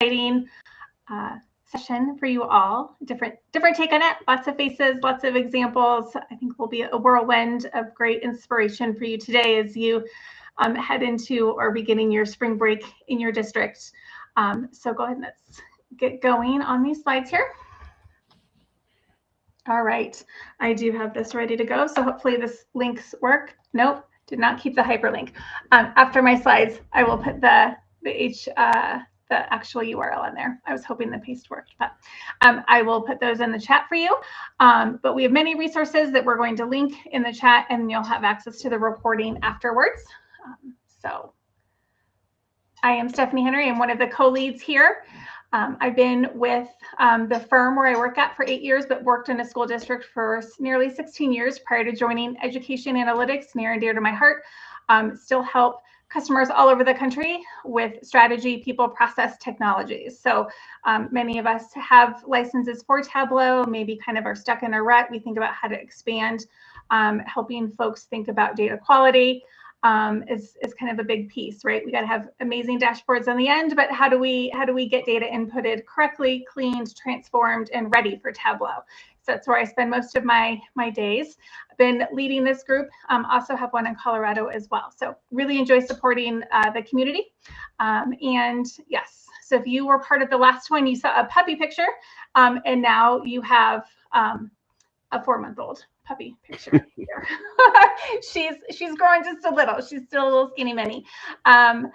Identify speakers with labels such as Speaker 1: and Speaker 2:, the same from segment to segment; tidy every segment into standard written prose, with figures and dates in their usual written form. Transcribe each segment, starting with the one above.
Speaker 1: exciting session for you all. Different take on it, lots of faces, lots of examples. I think will be a whirlwind of great inspiration for you today as you head into or beginning your spring break in your district. So go ahead and let's get going on these slides here. All right, I do have this ready to go. So hopefully this links work. Nope, did not keep the hyperlink. After my slides, I will put the actual URL in there. I was hoping the paste worked, but I will put those in the chat for you. But we have many resources that we're going to link in the chat, and you'll have access to the reporting afterwards. So I am Stephanie Henry. I'm one of the co-leads here. I've been with the firm where I work at for 8 years, but worked in a school district for nearly 16 years prior to joining education analytics, near and dear to my heart. Still help customers all over the country with strategy, people, process, technologies. So many of us have licenses for Tableau, maybe kind of are stuck in a rut. We think about how to expand, helping folks think about data quality. Is kind of a big piece, right? We got to have amazing dashboards on the end, but how do we get data inputted correctly, cleaned, transformed, and ready for Tableau? So that's where I spend most of my days. I've been leading this group. Also have one in Colorado as well. So really enjoy supporting the community. And yes, so if you were part of the last one, you saw a puppy picture, and now you have a 4-month-old puppy picture here. she's growing just a little. She's still a little skinny mini. I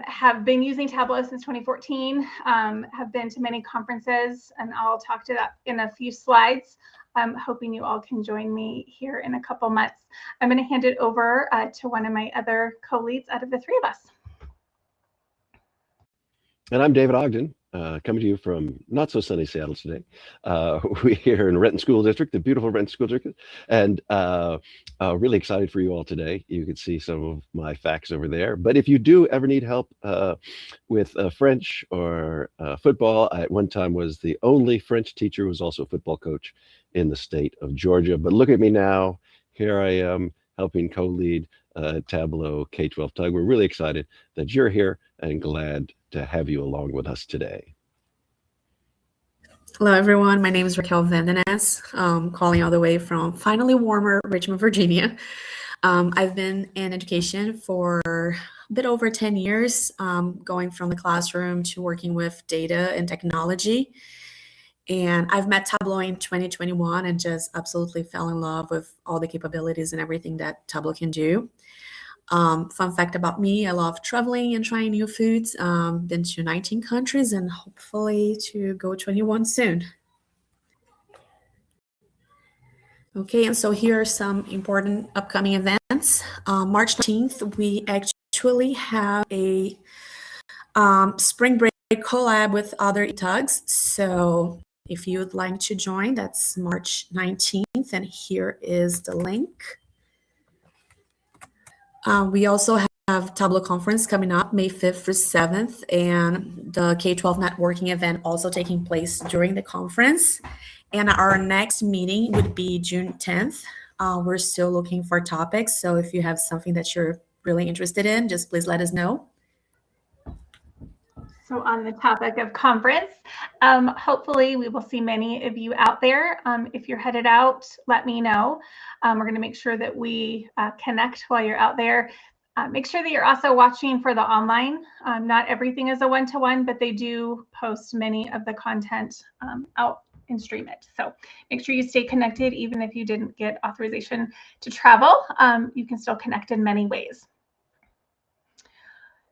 Speaker 1: have been using Tableau since 2014. Have been to many conferences, and I'll talk to that in a few slides. I'm hoping you all can join me here in a couple months. I'm going to hand it over to one of my other co-leads out of the three of us.
Speaker 2: And I'm David Ogden. Coming to you from not so sunny Seattle today. We're here in Renton School District, the beautiful Renton School District, and really excited for you all today. You can see some of my facts over there. But if you do ever need help with French or football, I at one time was the only French teacher who was also a football coach in the state of Georgia. But look at me now. Here I am helping co-lead Tableau K-12 TUG. We're really excited that you're here and glad to have you along with us today.
Speaker 3: Hello, everyone. My name is Raquel Vandenes, calling all the way from finally warmer Richmond, Virginia. I've been in education for a bit over 10 years, going from the classroom to working with data and technology. And I've met Tableau in 2021 and just absolutely fell in love with all the capabilities and everything that Tableau can do. Fun fact about me, I love traveling and trying new foods. Been to 19 countries and hopefully to go 21 soon. Okay, and so here are some important upcoming events. March 19th, we actually have a spring break collab with other TUGs. So if you would like to join, that's March 19th, and here is the link. We also have Tableau Conference coming up May 5th through 7th, and the K-12 networking event also taking place during the conference. And our next meeting would be June 10th. We're still looking for topics, so if you have something that you're really interested in, just please let us know.
Speaker 1: So on the topic of conference, hopefully we will see many of you out there. If you're headed out, let me know. We're going to make sure that we connect while you're out there. Make sure that you're also watching for the online. Not everything is a one-to-one, but they do post many of the content out and stream it. So make sure you stay connected. Even if you didn't get authorization to travel, you can still connect in many ways.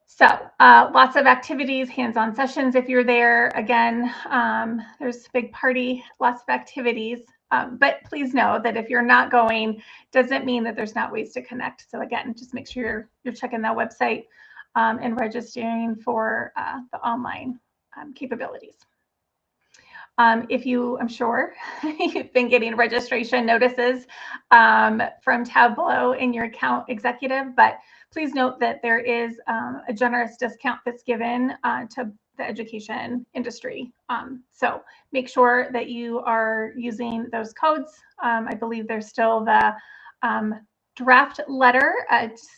Speaker 1: So lots of activities, hands-on sessions if you're there. Again, there's a big party, lots of activities. But please know that if you're not going, doesn't mean that there's not ways to connect. So again, just make sure you're checking that website and registering for the online capabilities. If you, I'm sure you've been getting registration notices from Tableau in your account executive, but please note that there is a generous discount that's given to the education industry. So make sure that you are using those codes. I believe there's still the draft letter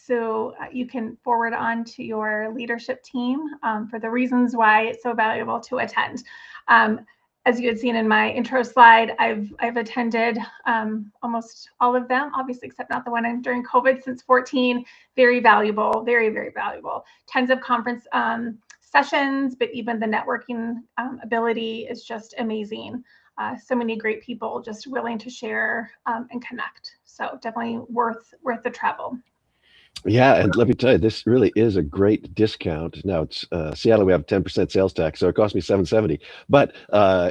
Speaker 1: so you can forward on to your leadership team for the reasons why it's so valuable to attend. As you had seen in my intro slide, I've attended almost all of them, obviously, except not the one during COVID since 14. Very valuable, very, very valuable. Tons of conference sessions, but even the networking ability is just amazing. So many great people just willing to share and connect. So definitely worth the travel.
Speaker 2: Yeah, and let me tell you, this really is a great discount. Now it's Seattle, we have 10% sales tax, so it cost me $770. But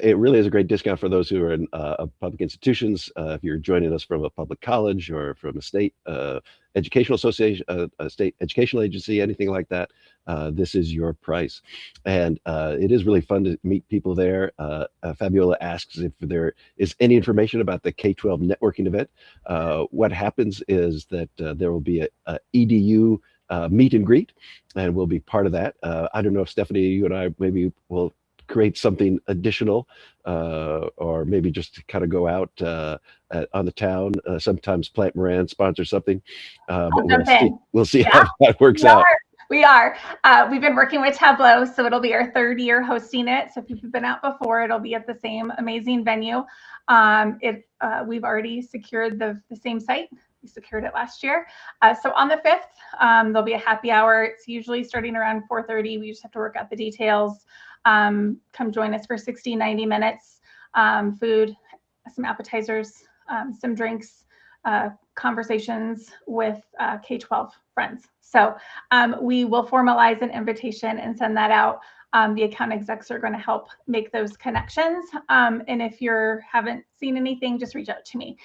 Speaker 2: it really is a great discount for those who are in public institutions. If you're joining us from a public college or from a state educational association, a state educational agency, anything like that, this is your price. And it is really fun to meet people there. Fabiola asks if there is any information about the K-12 networking event. What happens is that there will be a EDU meet and greet, and we'll be part of that. I don't know if Stephanie, you and I maybe will create something additional, or maybe just to kind of go out on the town. Sometimes Plant Moran sponsors something, but we'll see how that works out.
Speaker 1: We are. We've been working with Tableau, so it'll be our 3rd year hosting it. So if you've been out before, it'll be at the same amazing venue. We've already secured the same site. We secured it last year. So on the 5th, there'll be a happy hour. It's usually starting around 4:30. We just have to work out the details. Come join us for 60, 90 minutes. Food, some appetizers, some drinks, conversations with K-12 friends. So we will formalize an invitation and send that out. The account execs are going to help make those connections. And if you haven't seen anything, just reach out to me.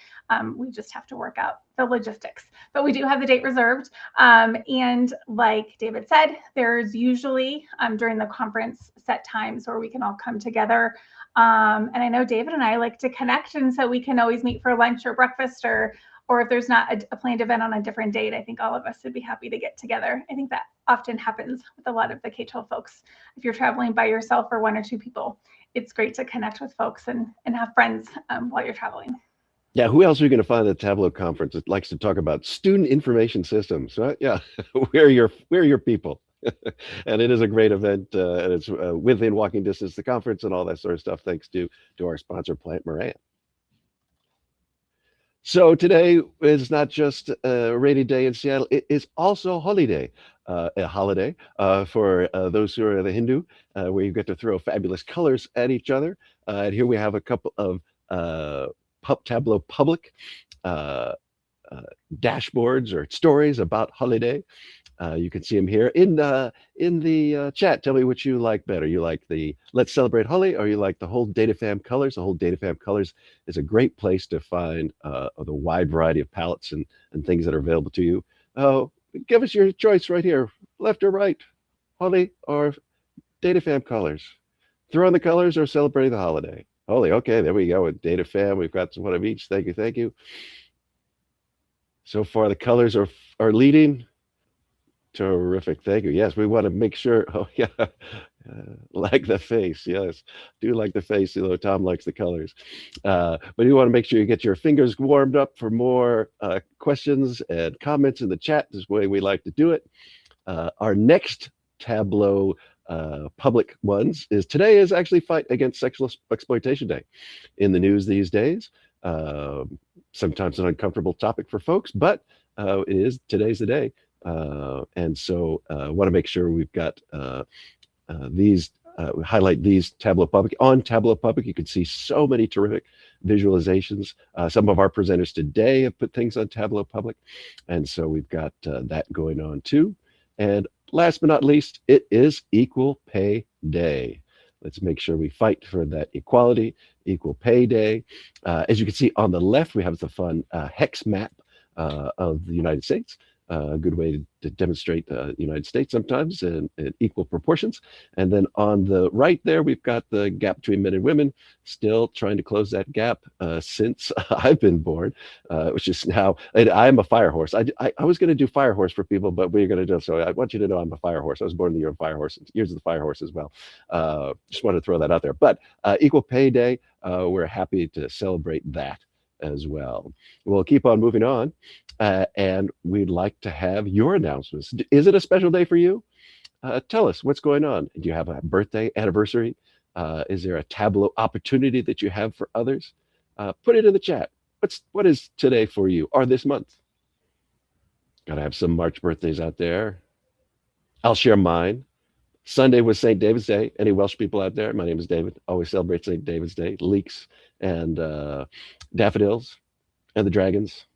Speaker 1: We just have to work out the logistics. But we do have the date reserved. And like David said, there's usually during the conference set times where we can all come together. And I know David and I like to connect, and so we can always meet for lunch or breakfast, or if there's not a planned event on a different date, I think all of us would be happy to get together. I think that often happens with a lot of the K-12 folks. If you're traveling by yourself or 1 or 2 people, it's great to connect with folks and have friends while you're traveling.
Speaker 2: Yeah, who else are you going to find at the Tableau conference that likes to talk about student information systems, right? Yeah, we're your people. And it is a great event, and it's within walking distance to the conference and all that sort of stuff, thanks to our sponsor, Plant Moran. So today is not just a rainy day in Seattle, it is also a holiday for those who are the Hindu, where you get to throw fabulous colors at each other. And here we have a couple of Tableau public dashboards or stories about holiday. You can see them here in the chat. Tell me which you like better. You like the Let's Celebrate Holi, or you like the whole DataFam colors? The whole DataFam colors is a great place to find the wide variety of palettes and things that are available to you. Give us your choice right here, left or right, Holi or DataFam colors. Throw in the colors or celebrating the holiday. Holi, okay, there we go with DataFam. We've got one of each. Thank you, thank you. So far, the colors are leading. Terrific, thank you. Yes, we want to make sure. Oh yeah, like the face. Yes, do like the face. You know, Tom likes the colors, but you want to make sure you get your fingers warmed up for more questions and comments in the chat. This is the way we like to do it. Our next Tableau public ones today is actually Fight Against Sexual Exploitation Day. In the news these days, sometimes an uncomfortable topic for folks, but today's the day. And so want to make sure we've got highlight these Tableau Public. On Tableau Public, you can see so many terrific visualizations. Some of our presenters today have put things on Tableau Public, and so we've got that going on too. And last but not least, it is Equal Pay Day. Let's make sure we fight for that equality, Equal Pay Day. As you can see on the left, we have the fun hex map of the United States. A good way to demonstrate the United States sometimes in equal proportions. And then on the right there, we've got the gap between men and women, still trying to close that gap since I've been born, which is now, I'm a fire horse. I was going to do fire horse for people, but we're going to do, so I want you to know I'm a fire horse. I was born in the year of fire horse, years of the fire horse as well. Just wanted to throw that out there. But Equal Pay Day, we're happy to celebrate that as well. We'll keep on moving on, and we'd like to have your announcements. Is it a special day for you? Tell us what's going on. Do you have a birthday, anniversary? Is there a Tableau opportunity that you have for others? Put it in the chat. What is today for you, or this month? Gotta have some March birthdays out there. I'll share mine. Sunday was St. David's Day. Any Welsh people out there? My name is David. Always celebrate St. David's Day. Leeks and daffodils and the dragons,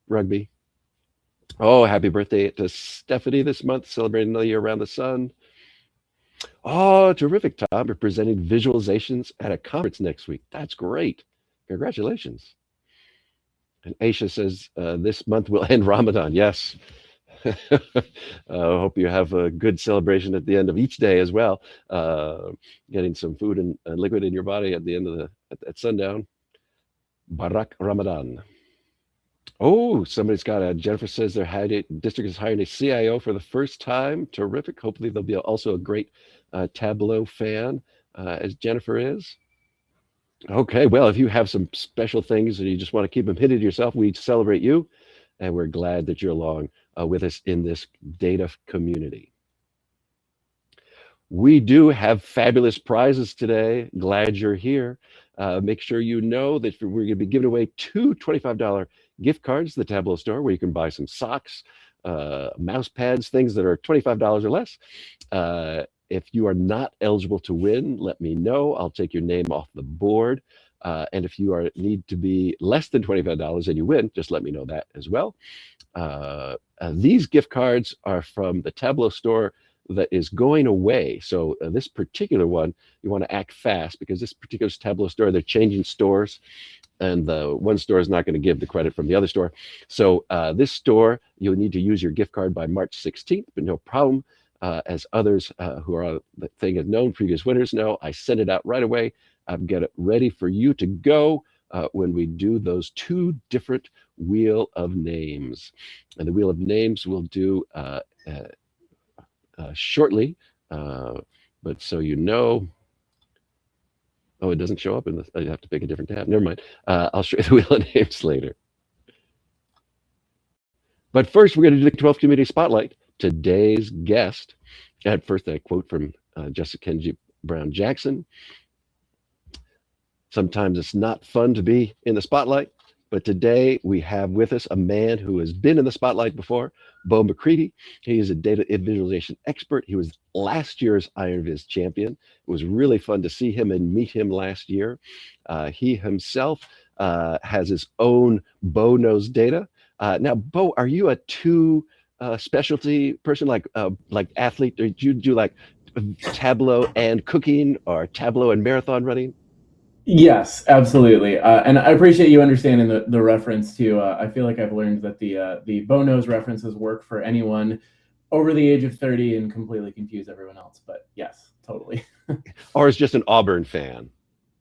Speaker 2: rugby. Oh, happy birthday to Stephanie this month, celebrating another year around the sun. Oh, terrific, Tom. You're presenting visualizations at a conference next week. That's great. Congratulations. And Aisha says, this month will end Ramadan. Yes. Hope you have a good celebration at the end of each day as well. Getting some food and liquid in your body at the end of at sundown. Barak Ramadan. Oh, somebody's got Jennifer says their district is hiring a CIO for the first time. Terrific. Hopefully they'll be also a great Tableau fan, as Jennifer is. Okay, well, if you have some special things and you just want to keep them hidden to yourself, we celebrate you, and we're glad that you're along with us in this data community. We do have fabulous prizes today. Glad you're here. Make sure you know that we're going to be giving away 2 $25 gift cards to the Tableau store, where you can buy some socks, mouse pads, things that are $25 or less. If you are not eligible to win, let me know. I'll take your name off the board. And if you need to be less than $25 and you win, just let me know that as well. These gift cards are from the Tableau store that is going away. So this particular one, you want to act fast, because this particular Tableau store, they're changing stores, and the one store is not going to give the credit from the other store. So this store, you'll need to use your gift card by March 16th, but no problem. As others who are on the thing have known, previous winners know, I send it out right away. I've got it ready for you to go when we do those 2 different wheel of names. And the wheel of names we'll do shortly, but so you know. Oh, it doesn't show up in the, I have to pick a different tab. Never mind. I'll show you the wheel of names later. But first, we're going to do the K-12 Community Spotlight. Today's guest, at first I quote from Jessica Kenji Brown Jackson. Sometimes it's not fun to be in the spotlight, but today we have with us a man who has been in the spotlight before, Bo McCready. He is a data visualization expert. He was last year's Iron Viz champion. It was really fun to see him and meet him last year. He himself has his own Bo Knows Data. Now, Bo, are you a specialty person, like athlete? Or do you do like Tableau and cooking, or Tableau and marathon running?
Speaker 4: Yes, absolutely. And I appreciate you understanding the reference to, I feel like I've learned that the Bo Knows references work for anyone over the age of 30 and completely confuse everyone else. But yes, totally.
Speaker 2: Or is just an Auburn fan?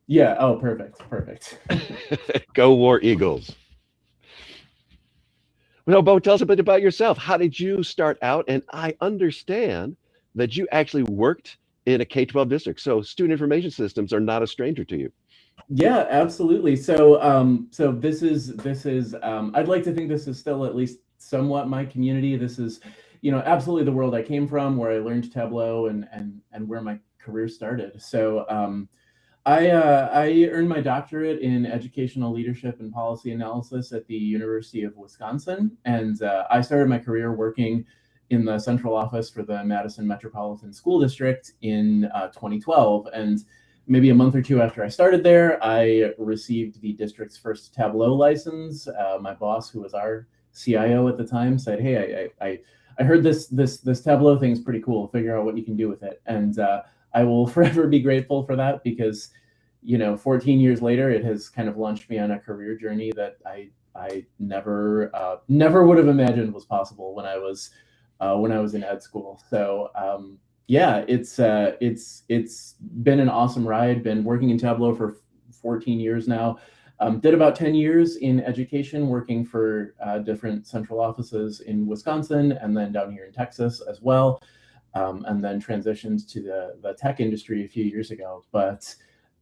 Speaker 4: Yeah. Oh, perfect. Perfect.
Speaker 2: Go War Eagles. Well, Bo, tell us a bit about yourself. How did you start out? And I understand that you actually worked in a K-12 district, so student information systems are not a stranger to you.
Speaker 4: Yeah, absolutely. So, this is. I'd like to think this is still at least somewhat my community. This is, absolutely the world I came from, where I learned Tableau and where my career started. So, I earned my doctorate in educational leadership and policy analysis at the University of Wisconsin, and I started my career working in the central office for the Madison Metropolitan School District in 2012. And maybe a month or 2 after I started there, I received the district's first Tableau license. My boss, who was our CIO at the time, said, "Hey, I heard this Tableau thing's pretty cool. Figure out what you can do with it." And I will forever be grateful for that, because 14 years later, it has kind of launched me on a career journey that I never would have imagined was possible when I was in ed school. So yeah, it's been an awesome ride. Been working in Tableau for 14 years now. Did about 10 years in education, working for different central offices in Wisconsin, and then down here in Texas as well. And then transitioned to the tech industry a few years ago. But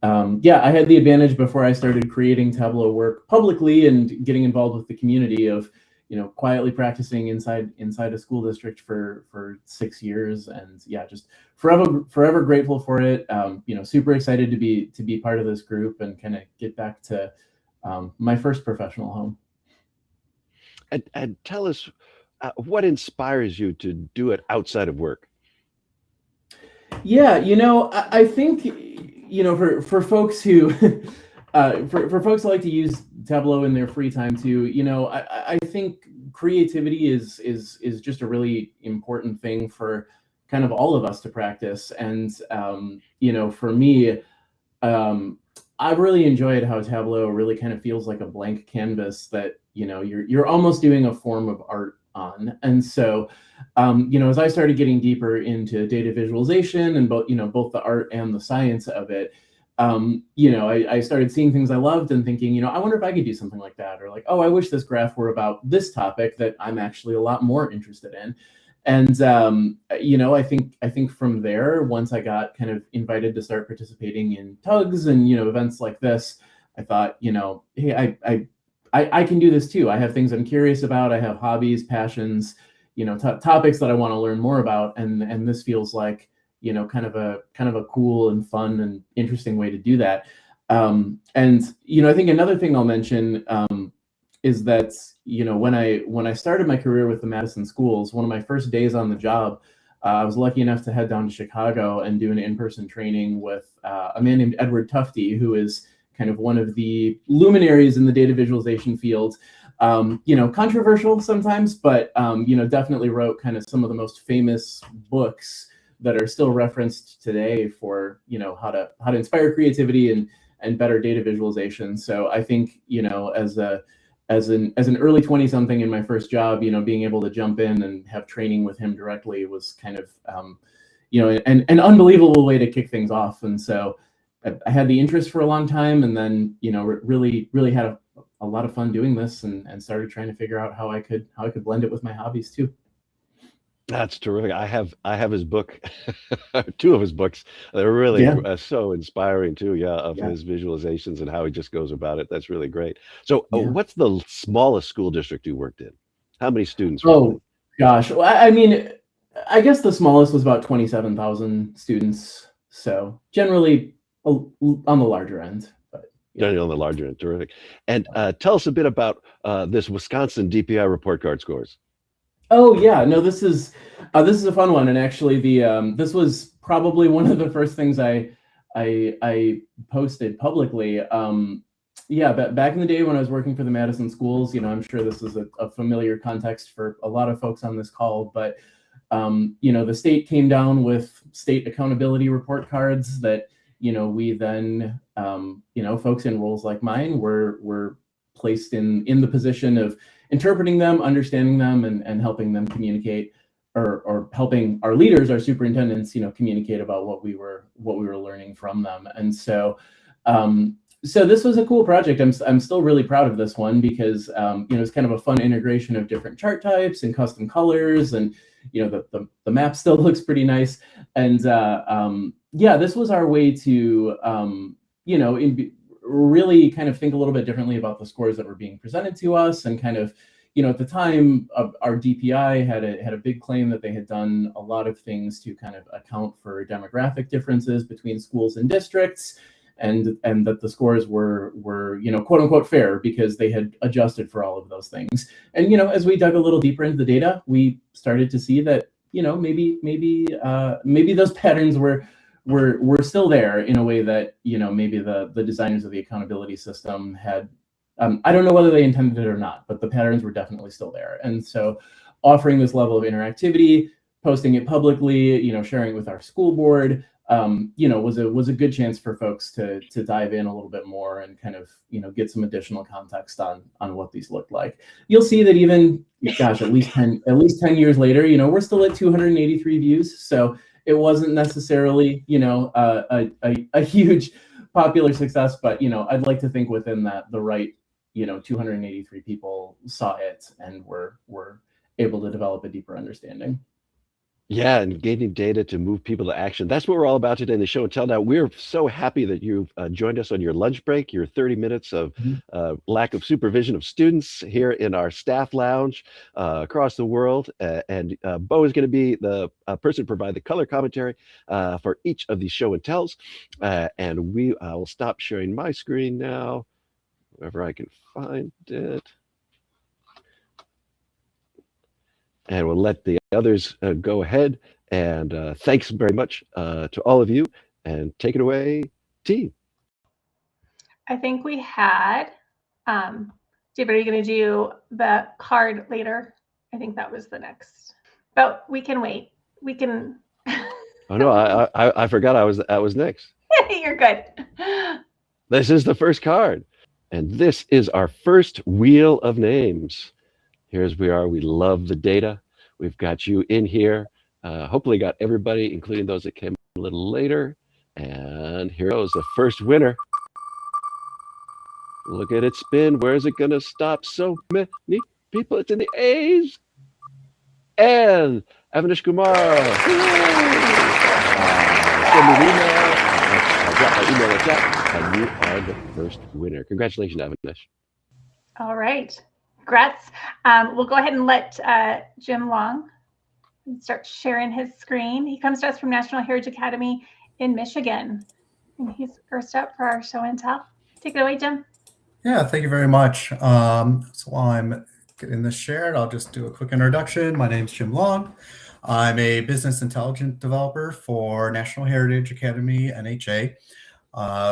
Speaker 4: yeah, I had the advantage before I started creating Tableau work publicly and getting involved with the community of, quietly practicing inside a school district for 6 years, and yeah, just forever grateful for it. Super excited to be part of this group and kind of get back to my first professional home.
Speaker 2: And tell us what inspires you to do it outside of work?
Speaker 4: Yeah, I think, for folks who, for folks who like to use Tableau in their free time too, I think creativity is just a really important thing for kind of all of us to practice. And, for me, I've really enjoyed how Tableau really kind of feels like a blank canvas that, you're almost doing a form of art on. And so, as I started getting deeper into data visualization and both the art and the science of it, I started seeing things I loved and thinking, I wonder if I could do something like that, or like, oh, I wish this graph were about this topic that I'm actually a lot more interested in. And I think from there, once I got kind of invited to start participating in TUGs and events like this, I thought, hey, I can do this too. I have things I'm curious about. I have hobbies, passions, topics that I want to learn more about, and this feels like kind of a cool and fun and interesting way to do that. And I think another thing I'll mention is that when I started my career with the Madison schools, one of my first days on the job, I was lucky enough to head down to Chicago and do an in-person training with a man named Edward Tufte, who is kind of one of the luminaries in the data visualization field. Controversial sometimes, but definitely wrote kind of some of the most famous books that are still referenced today for how to inspire creativity and better data visualization. So I think as an early 20-something in my first job, being able to jump in and have training with him directly was kind of an unbelievable way to kick things off. And so I had the interest for a long time, and then really had a lot of fun doing this, and started trying to figure out how I could blend it with my hobbies too.
Speaker 2: That's terrific. I have his book, two of his books. They're really so inspiring too. Yeah, of his visualizations and how he just goes about it. That's really great. So, what's the smallest school district you worked in? How many students?
Speaker 4: Oh gosh, well, I mean, I guess the smallest was about 27,000 students. So generally on the larger end.
Speaker 2: Generally on the larger end. Terrific. And tell us a bit about this Wisconsin DPI report card scores.
Speaker 4: Oh yeah, no, this is a fun one, and actually this was probably one of the first things I posted publicly. But back in the day when I was working for the Madison schools, I'm sure this is a familiar context for a lot of folks on this call, but the state came down with state accountability report cards that we then folks in roles like mine were placed in the position of interpreting them, understanding them, and helping them communicate, or helping our leaders, our superintendents, communicate about what we were learning from them. And so this was a cool project. I'm still really proud of this one because it's kind of a fun integration of different chart types and custom colors, and the map still looks pretty nice. And this was our way to really kind of think a little bit differently about the scores that were being presented to us, and kind of, at the time, our DPI had a big claim that they had done a lot of things to kind of account for demographic differences between schools and districts, and that the scores were quote unquote fair because they had adjusted for all of those things. And as we dug a little deeper into the data, we started to see that maybe those patterns were still there in a way that maybe the designers of the accountability system had. I don't know whether they intended it or not, but the patterns were definitely still there. And so offering this level of interactivity, posting it publicly, sharing it with our school board, was a good chance for folks to dive in a little bit more and kind of get some additional context on what these looked like. You'll see that even, gosh, at least 10 years later, we're still at 283 views. So it wasn't necessarily, a huge popular success, but I'd like to think within that the right 283 people saw it and were able to develop a deeper understanding.
Speaker 2: Yeah, and gaining data to move people to action. That's what we're all about today in the show and tell. Now, we're so happy that you've joined us on your lunch break, your 30 minutes of lack of supervision of students here in our staff lounge across the world. And Bo is going to be the person to provide the color commentary for each of these show and tells. And I will stop sharing my screen now, wherever I can find it. And we'll let the others go ahead. And thanks very much to all of you. And take it away, T.
Speaker 1: I think we had, David, are you going to do the card later? I think that was the next. But we can wait. We can.
Speaker 2: Oh no, I forgot I was next.
Speaker 1: You're good.
Speaker 2: This is the first card. And this is our first wheel of names. Here's we are. We love the data. We've got you in here. Hopefully got everybody, including those that came a little later. And here goes the first winner. Look at it spin. Where is it going to stop? So many people. It's in the A's. And Avanish Kumar. Send me an email. I'll drop my email in the chat. And you are the first winner. Congratulations, Avanish.
Speaker 1: All right. Congrats. We'll go ahead and let Jim Long start sharing his screen. He comes to us from National Heritage Academy in Michigan. And he's first up for our show and tell. Take it away, Jim.
Speaker 5: Yeah, thank you very much. So while I'm getting this shared, I'll just do a quick introduction. My name's Jim Long. I'm a business intelligence developer for National Heritage Academy, NHA.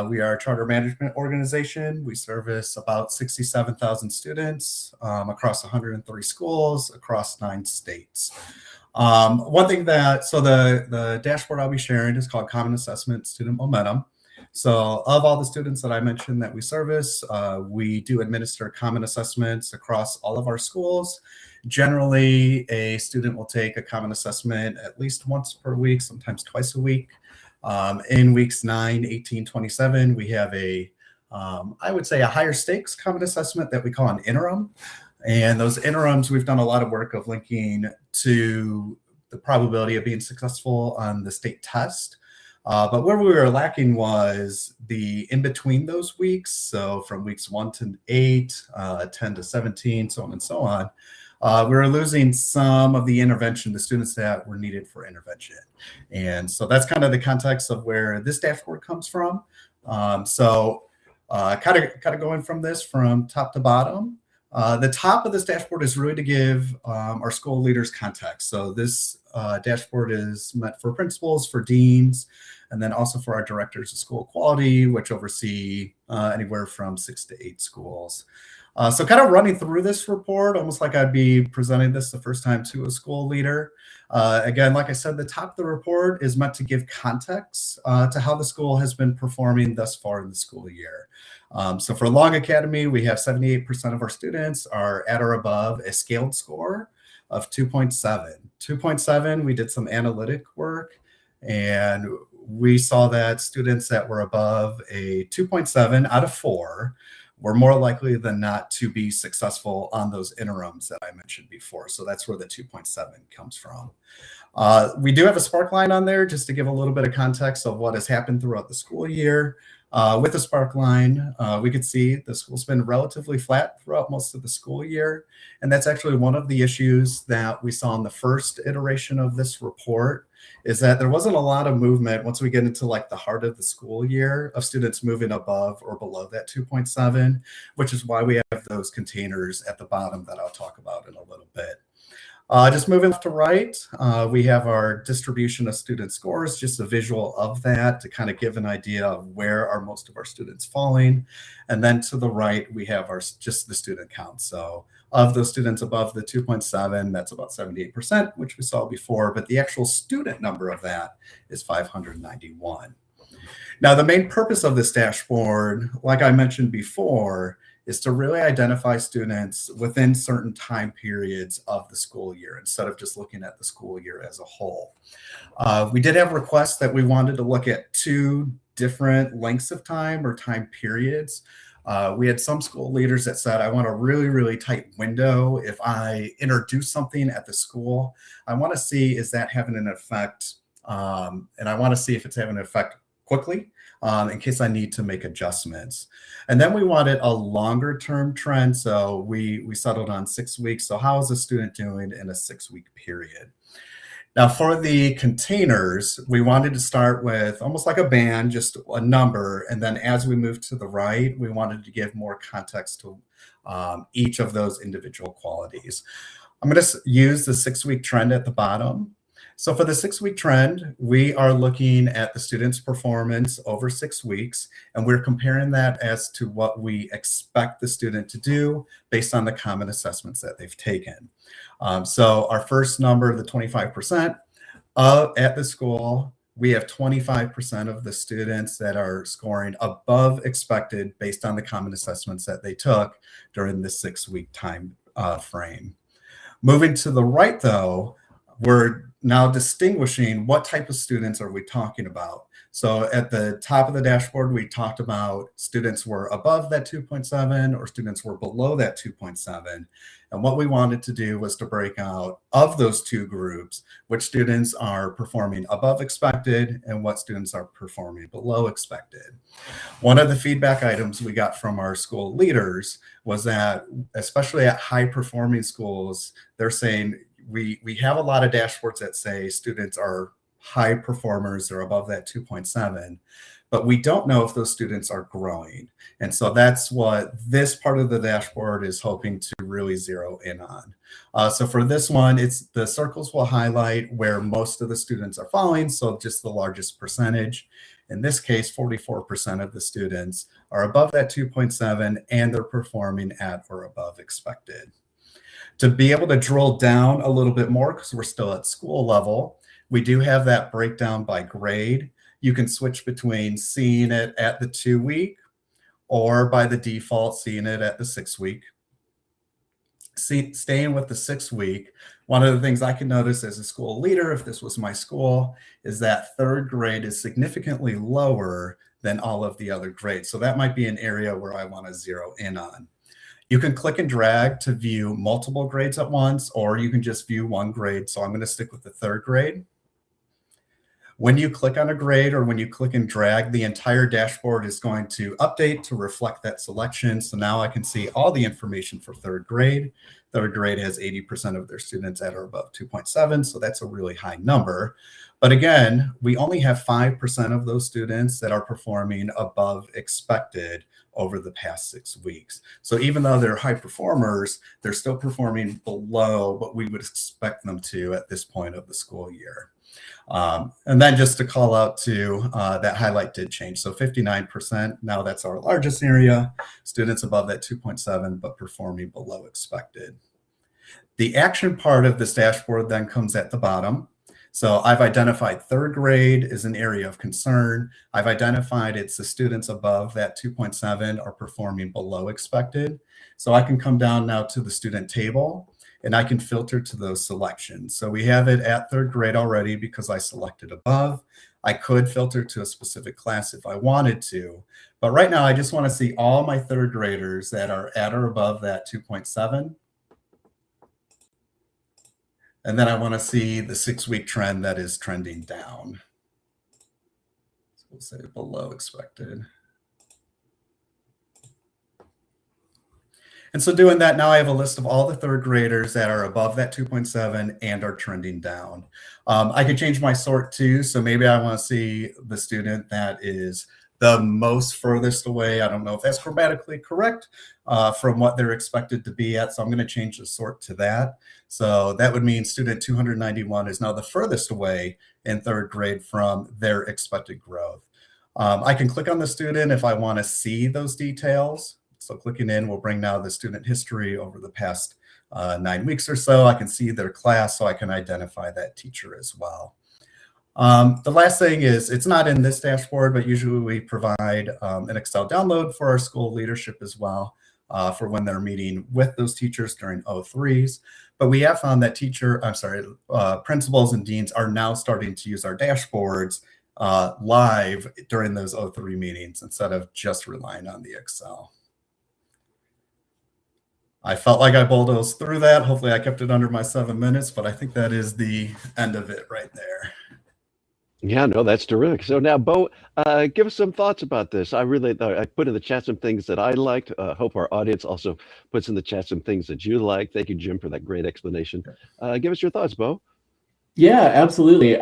Speaker 5: We are a charter management organization. We service about 67,000 students across 103 schools across 9 states. One thing so the dashboard I'll be sharing is called Common Assessment Student Momentum. So of all the students that I mentioned that we service, we do administer common assessments across all of our schools. Generally, a student will take a common assessment at least once per week, sometimes twice a week. In weeks 9, 18, 27, we have I would say a higher stakes common assessment that we call an interim. And those interims, we've done a lot of work of linking to the probability of being successful on the state test. But where we were lacking was the in between those weeks. So from weeks 1 to 8, 10 to 17, so on and so on. We were losing some of the intervention, the students that were needed for intervention. And so that's kind of the context of where this dashboard comes from. Kind of going from this from top to bottom. The top of this dashboard is really to give our school leaders context. So this dashboard is meant for principals, for deans, and then also for our directors of school quality, which oversee anywhere from 6 to 8 schools. So kind of running through this report, almost like I'd be presenting this the first time to a school leader. Again, like I said, the top of the report is meant to give context to how the school has been performing thus far in the school year. So for Long Academy, we have 78% of our students are at or above a scaled score of 2.7. 2.7, we did some analytic work, and we saw that students that were above a 2.7 out of 4 were more likely than not to be successful on those interims that I mentioned before. So that's where the 2.7 comes from. We do have a spark line on there just to give a little bit of context of what has happened throughout the school year. With the spark line, we could see the school's been relatively flat throughout most of the school year. And that's actually one of the issues that we saw in the first iteration of this report, is that there wasn't a lot of movement once we get into like the heart of the school year of students moving above or below that 2.7, which is why we have those containers at the bottom that I'll talk about in a little bit. Just moving left to right, we have our distribution of student scores, just a visual of that to kind of give an idea of where are most of our students falling. And then to the right, we have just the student count. So of those students above the 2.7, that's about 78%, which we saw before, but the actual student number of that is 591. Now, the main purpose of this dashboard, like I mentioned before, is to really identify students within certain time periods of the school year instead of just looking at the school year as a whole. We did have requests that we wanted to look at 2 different lengths of time or time periods. We had some school leaders that said, I want a really, really tight window. If I introduce something at the school, I want to see, is that having an effect? And I want to see if it's having an effect quickly, in case I need to make adjustments. And then we wanted a longer term trend. So we settled on 6 weeks. So how is a student doing in a 6-week period? Now for the containers, we wanted to start with almost like a band, just a number. And then as we moved to the right, we wanted to give more context to each of those individual qualities. I'm going to use the 6-week trend at the bottom. So for the 6-week trend, we are looking at the student's performance over 6 weeks, and we're comparing that as to what we expect the student to do based on the common assessments that they've taken. So our first number, the 25%, at the school, we have 25% of the students that are scoring above expected based on the common assessments that they took during the 6-week time frame. Moving to the right, though, we're now distinguishing what type of students are we talking about. So at the top of the dashboard, we talked about students were above that 2.7 or students were below that 2.7. And what we wanted to do was to break out of those two groups, which students are performing above expected and what students are performing below expected. One of the feedback items we got from our school leaders was that, especially at high performing schools, they're saying, we have a lot of dashboards that say students are high performers, they're above that 2.7, but we don't know if those students are growing. And so that's what this part of the dashboard is hoping to really zero in on. So for this one, it's the circles will highlight where most of the students are falling, so just the largest percentage. In this case, 44% of the students are above that 2.7 and they're performing at or above expected. To be able to drill down a little bit more, because we're still at school level, we do have that breakdown by grade. You can switch between seeing it at the 2-week or by the default seeing it at the 6-week. Staying with the 6-week, one of the things I can notice as a school leader, if this was my school, is that 3rd grade is significantly lower than all of the other grades. So that might be an area where I want to zero in on. You can click and drag to view multiple grades at once, or you can just view one grade. So I'm going to stick with the 3rd grade. When you click on a grade or when you click and drag, the entire dashboard is going to update to reflect that selection. So now I can see all the information for 3rd grade. 3rd grade has 80% of their students at or above 2.7. So that's a really high number. But again, we only have 5% of those students that are performing above expected over the past 6 weeks. So even though they're high performers, they're still performing below what we would expect them to at this point of the school year. And then just to call out to that highlight did change. So 59%, now that's our largest area, students above that 2.7, but performing below expected. The action part of this dashboard then comes at the bottom. So I've identified 3rd grade is an area of concern. I've identified it's the students above that 2.7 are performing below expected. So I can come down now to the student table and I can filter to those selections. So we have it at 3rd grade already because I selected above. I could filter to a specific class if I wanted to, but right now I just want to see all my 3rd graders that are at or above that 2.7. And then I want to see the 6-week trend that is trending down. So we'll say below expected. And so doing that, now I have a list of all the 3rd graders that are above that 2.7 and are trending down. I could change my sort too. So maybe I want to see the student that is the most furthest away. I don't know if that's grammatically correct from what they're expected to be at. So I'm going to change the sort to that. So that would mean student 291 is now the furthest away in 3rd grade from their expected growth. I can click on the student if I want to see those details. So clicking in will bring now the student history over the past 9 weeks or so. I can see their class, so I can identify that teacher as well. The last thing is, it's not in this dashboard, but usually we provide an Excel download for our school leadership as well for when they're meeting with those teachers during O3s. But we have found that principals and deans are now starting to use our dashboards live during those O3 meetings instead of just relying on the Excel. I felt like I bulldozed through that. Hopefully I kept it under my 7 minutes, but I think that is the end of it right there.
Speaker 2: Yeah, no, that's terrific. So now, Bo, give us some thoughts about this. I put in the chat some things that I liked. Hope our audience also puts in the chat some things that you like. Thank you, Jim, for that great explanation. Give us your thoughts, Bo.
Speaker 4: Yeah, absolutely.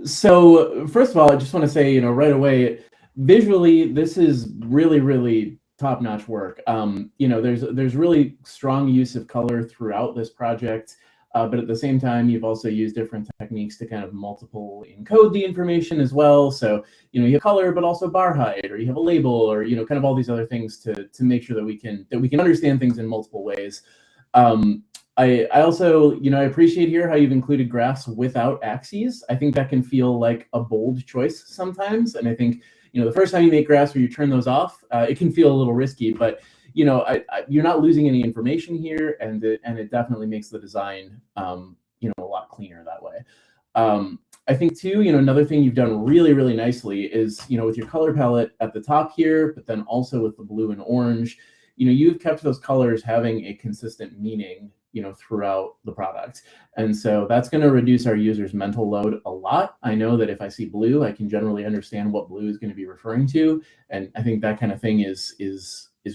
Speaker 4: So first of all, I just want to say, right away, visually, this is really, really top-notch work. There's really strong use of color throughout this project, but at the same time, you've also used different techniques to kind of multiple encode the information as well. So, you have color, but also bar height, or you have a label, or kind of all these other things to make sure that we can understand things in multiple ways. I also, I appreciate here how you've included graphs without axes. I think that can feel like a bold choice sometimes. And I think, the first time you make graphs where you turn those off, it can feel a little risky, but, you're not losing any information here, and it definitely makes the design, a lot cleaner that way. I think too, another thing you've done really, really nicely is, with your color palette at the top here, but then also with the blue and orange, you've kept those colors having a consistent meaning, throughout the product. And so that's going to reduce our users' mental load a lot. I know that if I see blue, I can generally understand what blue is going to be referring to. And I think that kind of thing is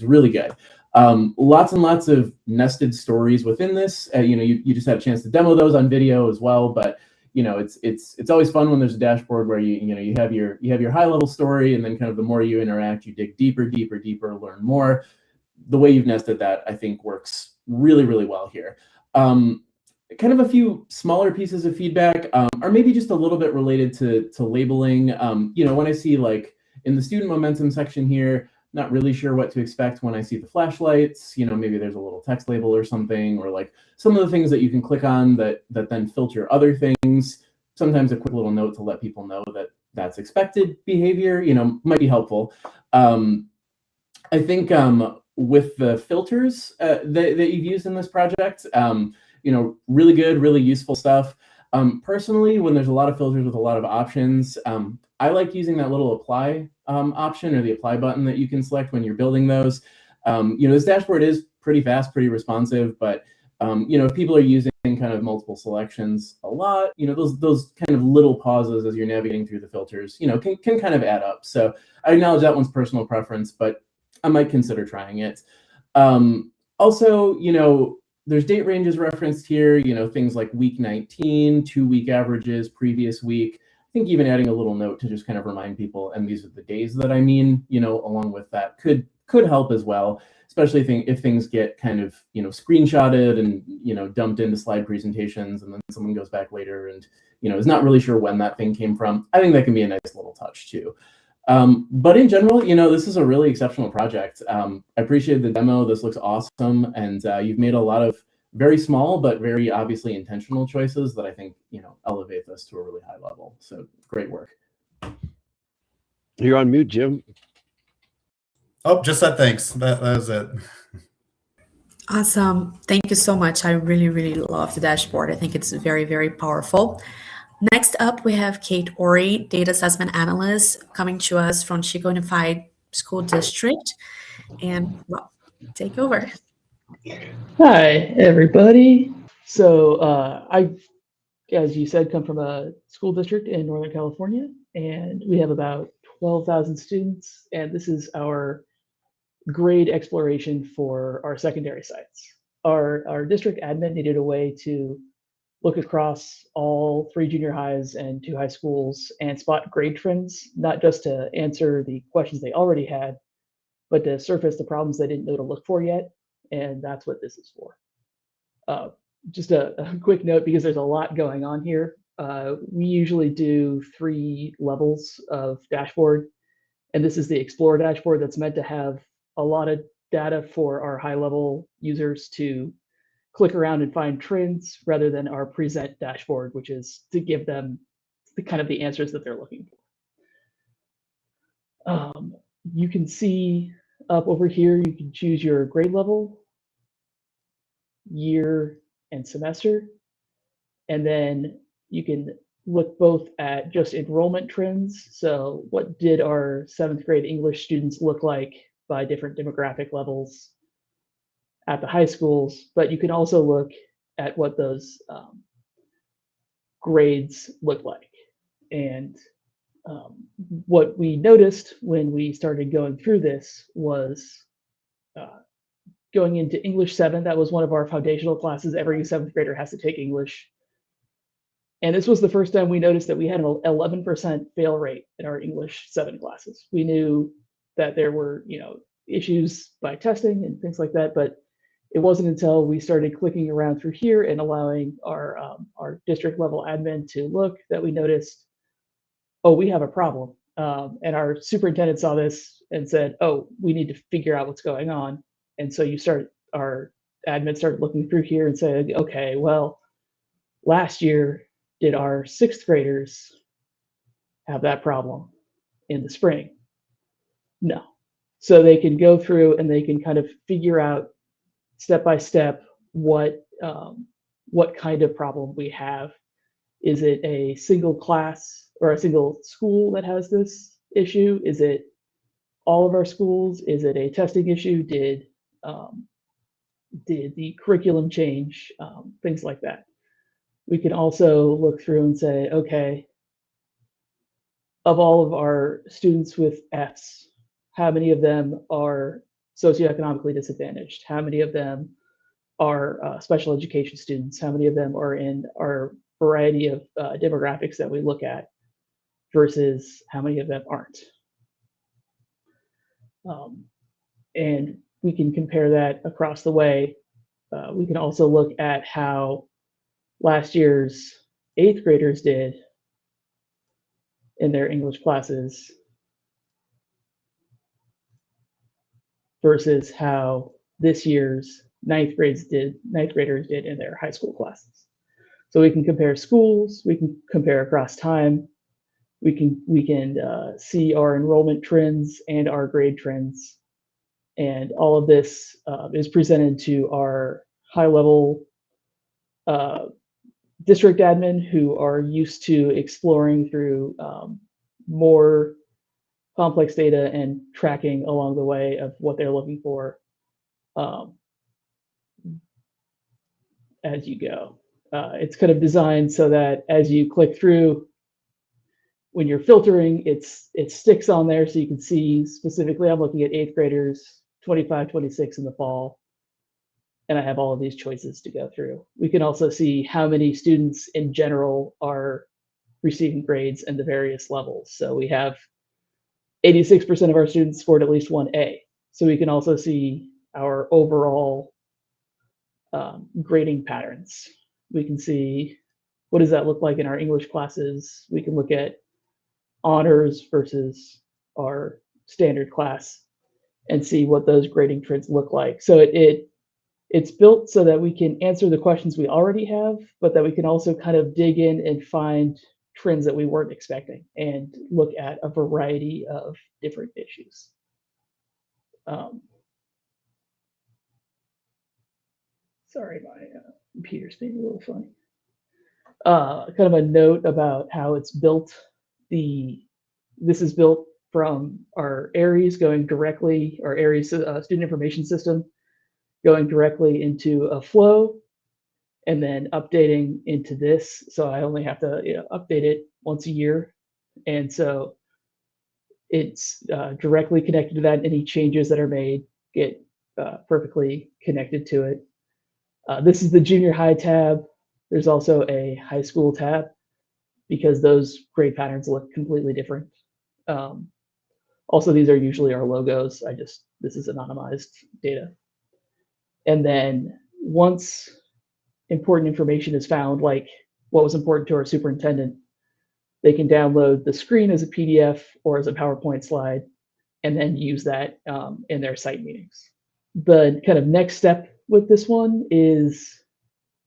Speaker 4: really good. Lots and lots of nested stories within this. You just had a chance to demo those on video as well, but it's always fun when there's a dashboard where you have your high level story, and then kind of the more you interact, you dig deeper, learn more. The way you've nested that, I think, works really, really well here. Kind of a few smaller pieces of feedback, or maybe just a little bit related to labeling. When I see, like, in the student momentum section here, not really sure what to expect when I see the flashlights. Maybe there's a little text label or something, or like some of the things that you can click on that then filter other things. Sometimes a quick little note to let people know that that's expected behavior, might be helpful. I think with the filters that you've used in this project, really good, really useful stuff. Personally, when there's a lot of filters with a lot of options, I like using that little apply option, or the apply button that you can select when you're building those. This dashboard is pretty fast, pretty responsive, but if people are using kind of multiple selections a lot, those kind of little pauses as you're navigating through the filters, can kind of add up. So I acknowledge that one's personal preference, but I might consider trying it. Also, there's date ranges referenced here, things like week 19, 2-week averages, previous week. I think even adding a little note to just kind of remind people, and these are the days that I mean, along with that could help as well, especially if things get kind of, screenshotted and, dumped into slide presentations, and then someone goes back later and, is not really sure when that thing came from. I think that can be a nice little touch too. But in general, this is a really exceptional project. I appreciate the demo. This looks awesome. And you've made a lot of very small, but very obviously intentional choices that I think, elevate this to a really high level. So great work.
Speaker 2: You're on mute, Jim.
Speaker 5: Oh, just said thanks. That was it.
Speaker 3: Awesome. Thank you so much. I really, really love the dashboard. I think it's very, very powerful. Next up, we have Kate Ori, Data Assessment Analyst, coming to us from Chico Unified School District. And, well, take over.
Speaker 6: Hi, everybody. So I, as you said, come from a school district in Northern California, and we have about 12,000 students, and this is our grade exploration for our secondary sites. Our district admin needed a way to look across all 3 junior highs and 2 high schools and spot grade trends, not just to answer the questions they already had, but to surface the problems they didn't know to look for yet. And that's what this is for. Just a quick note, because there's a lot going on here. We usually do 3 levels of dashboard, and this is the Explore dashboard that's meant to have a lot of data for our high-level users to click around and find trends, rather than our Present dashboard, which is to give them the kind of the answers that they're looking for. You can see up over here, you can choose your grade level, year, and semester. And then you can look both at just enrollment trends. So what did our 7th grade English students look like by different demographic levels? at the high schools, but you can also look at what those grades look like. And what we noticed when we started going through this was going into English 7. That was one of our foundational classes. Every 7th grader has to take English. And this was the first time we noticed that we had an 11% fail rate in our English 7 classes. We knew that there were, issues by testing and things like that, but it wasn't until we started clicking around through here and allowing our district level admin to look that we noticed, oh, we have a problem. And our superintendent saw this and said, oh, we need to figure out what's going on. And so our admin started looking through here and said, okay, well, last year, did our 6th graders have that problem in the spring? No. So they can go through and they can kind of figure out step by step what kind of problem we have. Is it a single class or a single school that has this issue? Is it all of our schools? Is it a testing issue? Did the curriculum change? Things like that. We can also look through and say, okay, of all of our students with Fs, how many of them are socioeconomically disadvantaged? How many of them are special education students? How many of them are in our variety of demographics that we look at versus how many of them aren't? And we can compare that across the way. We can also look at how last year's 8th graders did in their English classes versus how this year's 9th graders did in their high school classes. So we can compare schools, we can compare across time, we can see our enrollment trends and our grade trends, and all of this is presented to our high-level district admin who are used to exploring through more complex data and tracking along the way of what they're looking for as you go. It's kind of designed so that as you click through, when you're filtering, it sticks on there so you can see specifically, I'm looking at 8th graders, 25, 26 in the fall, and I have all of these choices to go through. We can also see how many students in general are receiving grades and the various levels. So we have 86% of our students scored at least one A. So we can also see our overall grading patterns. We can see what does that look like in our English classes. We can look at honors versus our standard class and see what those grading trends look like. So it's built so that we can answer the questions we already have, but that we can also kind of dig in and find trends that we weren't expecting and look at a variety of different issues. Sorry, my computer's being a little funny. Kind of a note about how it's built. This is built from our ARIES going directly, our ARIES student information system going directly into a flow and then updating into this. So I only have to update it once a year. And so it's directly connected to that. Any changes that are made get perfectly connected to it. This is the junior high tab. There's also a high school tab because those grade patterns look completely different. Also, these are usually our logos. This is anonymized data. And then once important information is found, like what was important to our superintendent, they can download the screen as a PDF or as a PowerPoint slide and then use that in their site meetings. The kind of next step with this one is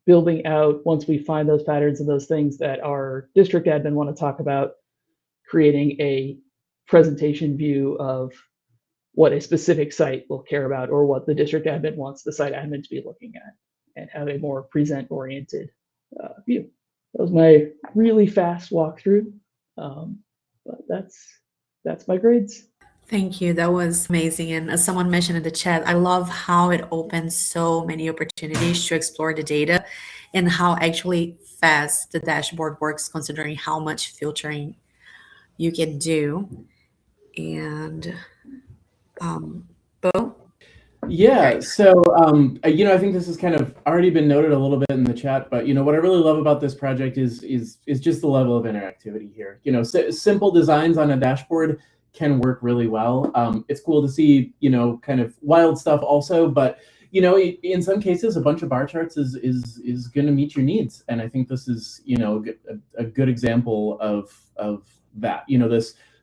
Speaker 6: building out, once we find those patterns and those things that our district admin want to talk about, creating a presentation view of what a specific site will care about or what the district admin wants the site admin to be looking at, and have a more present-oriented view. That was my really fast walkthrough, but that's my grades.
Speaker 3: Thank you. That was amazing. And as someone mentioned in the chat, I love how it opens so many opportunities to explore the data and how actually fast the dashboard works, considering how much filtering you can do. And Bo?
Speaker 4: Yeah, so I think this has kind of already been noted a little bit in the chat, but what I really love about this project is just the level of interactivity here. Simple designs on a dashboard can work really well. It's cool to see kind of wild stuff also, but in some cases, a bunch of bar charts is going to meet your needs, and I think this is a good example of that.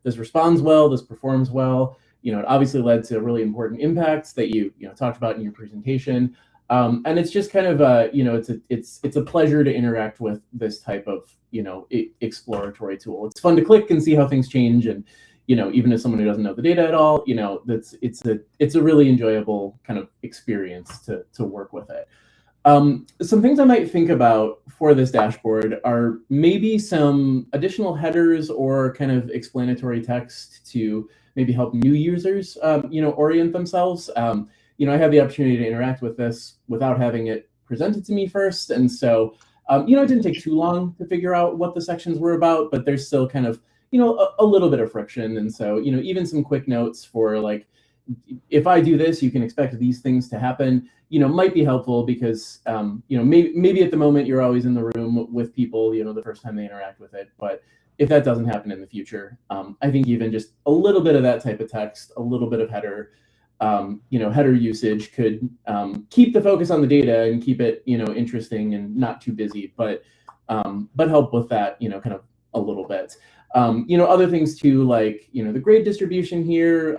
Speaker 4: This responds well, this performs well. It obviously led to really important impacts that you talked about in your presentation, and it's just kind of it's a pleasure to interact with this type of exploratory tool. It's fun to click and see how things change, and even as someone who doesn't know the data at all, it's a really enjoyable kind of experience to work with it. Some things I might think about for this dashboard are maybe some additional headers or kind of explanatory text to maybe help new users, orient themselves. I have the opportunity to interact with this without having it presented to me first. And so, it didn't take too long to figure out what the sections were about, but there's still kind of, a little bit of friction. And so, even some quick notes for like, if I do this, you can expect these things to happen, might be helpful because, maybe at the moment you're always in the room with people, the first time they interact with it. But if that doesn't happen in the future, I think even just a little bit of that type of text, a little bit of header, header usage could keep the focus on the data and keep it, interesting and not too busy, but help with that, kind of a little bit. Other things too, like, the grade distribution here,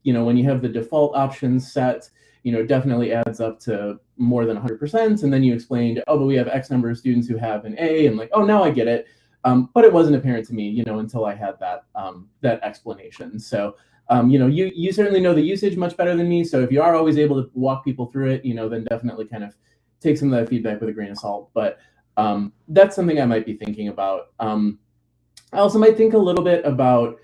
Speaker 4: when you have the default options set, definitely adds up to more than 100%. And then you explained, oh, but we have X number of students who have an A, and like, oh, now I get it. But it wasn't apparent to me, until I had that that explanation. So, you certainly know the usage much better than me. So if you are always able to walk people through it, then definitely kind of take some of that feedback with a grain of salt. But that's something I might be thinking about. I also might think a little bit about,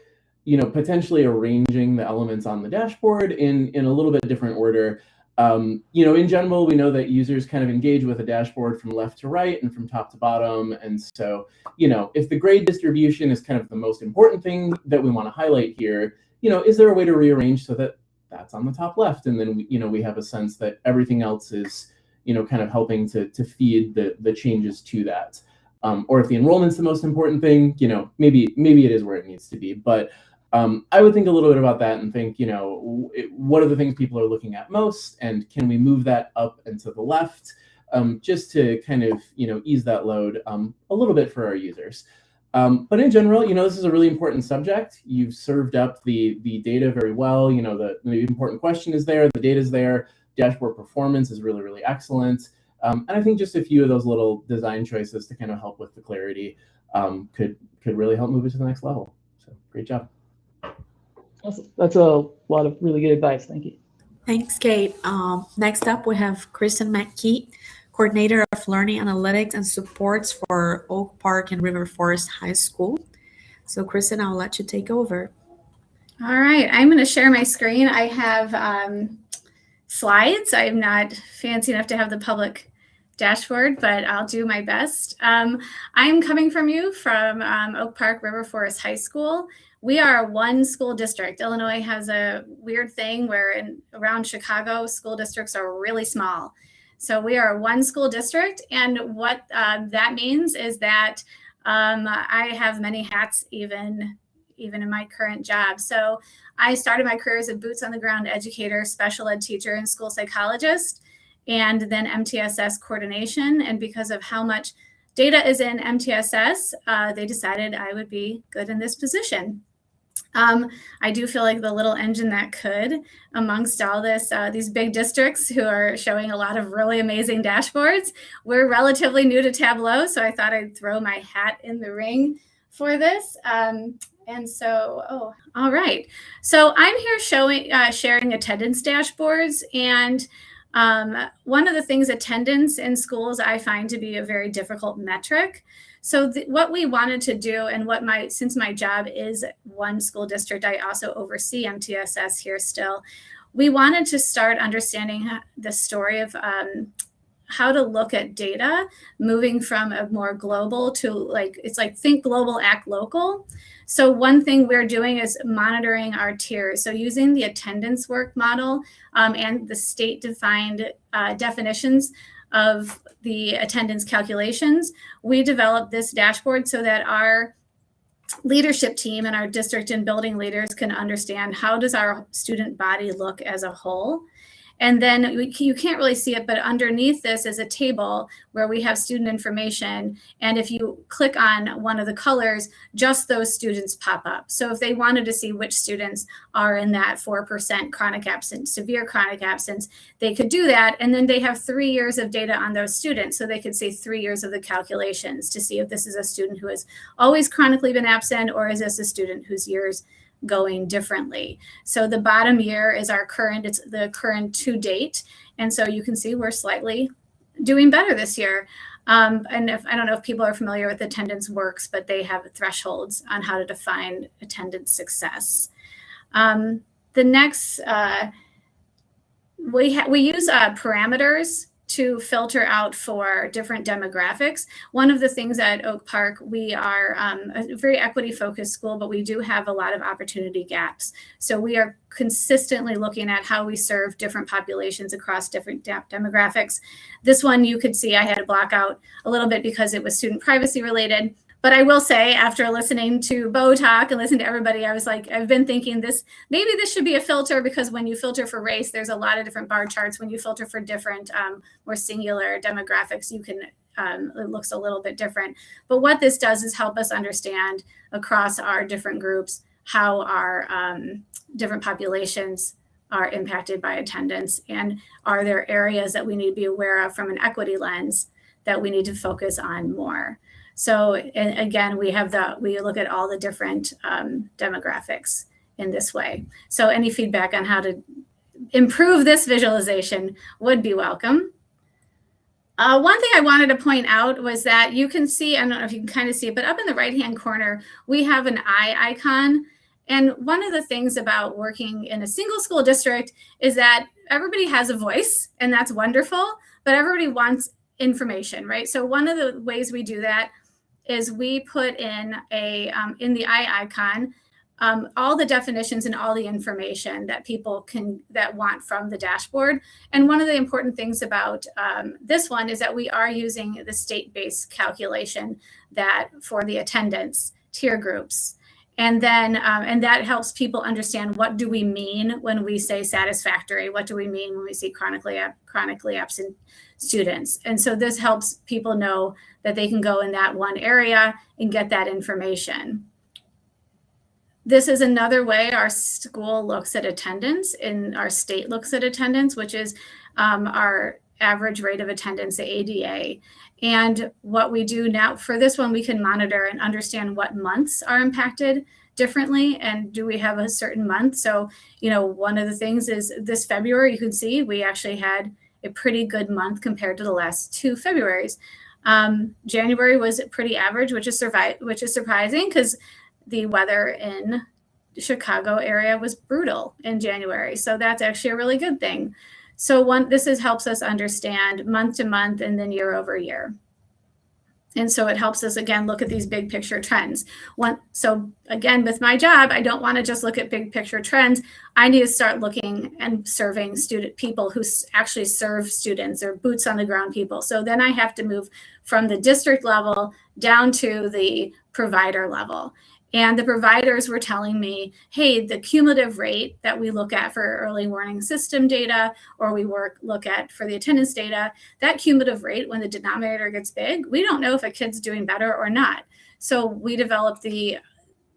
Speaker 4: potentially arranging the elements on the dashboard in a little bit different order. In general, we know that users kind of engage with a dashboard from left to right and from top to bottom. And so, if the grade distribution is kind of the most important thing that we want to highlight here, is there a way to rearrange so that that's on the top left? And then, we have a sense that everything else is, kind of helping to feed the changes to that. Or if the enrollment's the most important thing, maybe it is where it needs to be. But I would think a little bit about that and think, what are the things people are looking at most, and can we move that up and to the left, just to kind of, ease that load a little bit for our users. But in general, this is a really important subject. You've served up the data very well. The important question is there, the data is there, dashboard performance is really, really excellent. And I think just a few of those little design choices to kind of help with the clarity could really help move it to the next level. So great job.
Speaker 6: Awesome. That's a lot of really good advice. Thank you.
Speaker 3: Thanks, Kate. Next up, we have Kristen McKee, Coordinator of Learning Analytics and Supports for Oak Park and River Forest High School. So Kristen, I'll let you take over.
Speaker 7: All right, I'm going to share my screen. I have slides. I'm not fancy enough to have the public dashboard, but I'll do my best. I'm coming from Oak Park River Forest High School. We are one school district. Illinois has a weird thing where around Chicago, school districts are really small. So we are one school district, and what that means is that I have many hats even in my current job. So I started my career as a boots on the ground educator, special ed teacher, and school psychologist, and then MTSS coordination. And because of how much data is in MTSS, they decided I would be good in this position. I do feel like the little engine that could, amongst all this, these big districts who are showing a lot of really amazing dashboards. We're relatively new to Tableau, so I thought I'd throw my hat in the ring for this. And so, all right. So I'm here sharing attendance dashboards. And one of the things, attendance in schools, I find to be a very difficult metric. So what we wanted to do, and since my job is one school district, I also oversee MTSS here still. We wanted to start understanding the story of how to look at data, moving from a more global to think global, act local. So one thing we're doing is monitoring our tiers. So using the attendance work model and the state defined definitions of the attendance calculations, we developed this dashboard so that our leadership team and our district and building leaders can understand how does our student body look as a whole. And then you can't really see it, but underneath this is a table where we have student information. And if you click on one of the colors, just those students pop up. So if they wanted to see which students are in that 4% chronic absence, severe chronic absence, they could do that. And then they have 3 years of data on those students. So they could see 3 years of the calculations to see if this is a student who has always chronically been absent, or is this a student whose years going differently. So the bottom year is our current, it's the current to date. And so you can see we're slightly doing better this year. And I don't know if people are familiar with attendance works, but they have thresholds on how to define attendance success. The next, we use parameters to filter out for different demographics. One of the things at Oak Park, we are a very equity focused school, but we do have a lot of opportunity gaps. So we are consistently looking at how we serve different populations across different demographics. This one you could see I had to block out a little bit because it was student privacy related. But I will say, after listening to Bo talk and listening to everybody, I was like, I've been thinking maybe this should be a filter, because when you filter for race, there's a lot of different bar charts. When you filter for different, more singular demographics, you can, it looks a little bit different. But what this does is help us understand across our different groups how our different populations are impacted by attendance, and are there areas that we need to be aware of from an equity lens that we need to focus on more. So again, we look at all the different demographics in this way. So any feedback on how to improve this visualization would be welcome. One thing I wanted to point out was that you can see, I don't know if you can kind of see it, but up in the right-hand corner, we have an eye icon. And one of the things about working in a single school district is that everybody has a voice, and that's wonderful, but everybody wants information, right? So one of the ways we do that is we put in in the eye icon, all the definitions and all the information that people want from the dashboard. And one of the important things about this one is that we are using the state-based calculation for the attendance tier groups. And then, and that helps people understand, what do we mean when we say satisfactory? What do we mean when we see chronically absent students? And so this helps people know that they can go in that one area and get that information. This is another way our school looks at attendance, and our state looks at attendance, which is our average rate of attendance, the ADA. And what we do now for this one, we can monitor and understand what months are impacted differently, and do we have a certain month. So, one of the things is this February, you can see we actually had a pretty good month compared to the last 2 Februarys. January was pretty average, which is surprising, because the weather in the Chicago area was brutal in January. So that's actually a really good thing. So this helps us understand month to month and then year over year. And so it helps us, again, look at these big picture trends. So again, with my job, I don't want to just look at big picture trends. I need to start looking and serving people who actually serve students, or boots on the ground people. So then I have to move from the district level down to the provider level. And the providers were telling me, hey, the cumulative rate that we look at for early warning system data, or we look at for the attendance data, that cumulative rate, when the denominator gets big, we don't know if a kid's doing better or not. So we developed the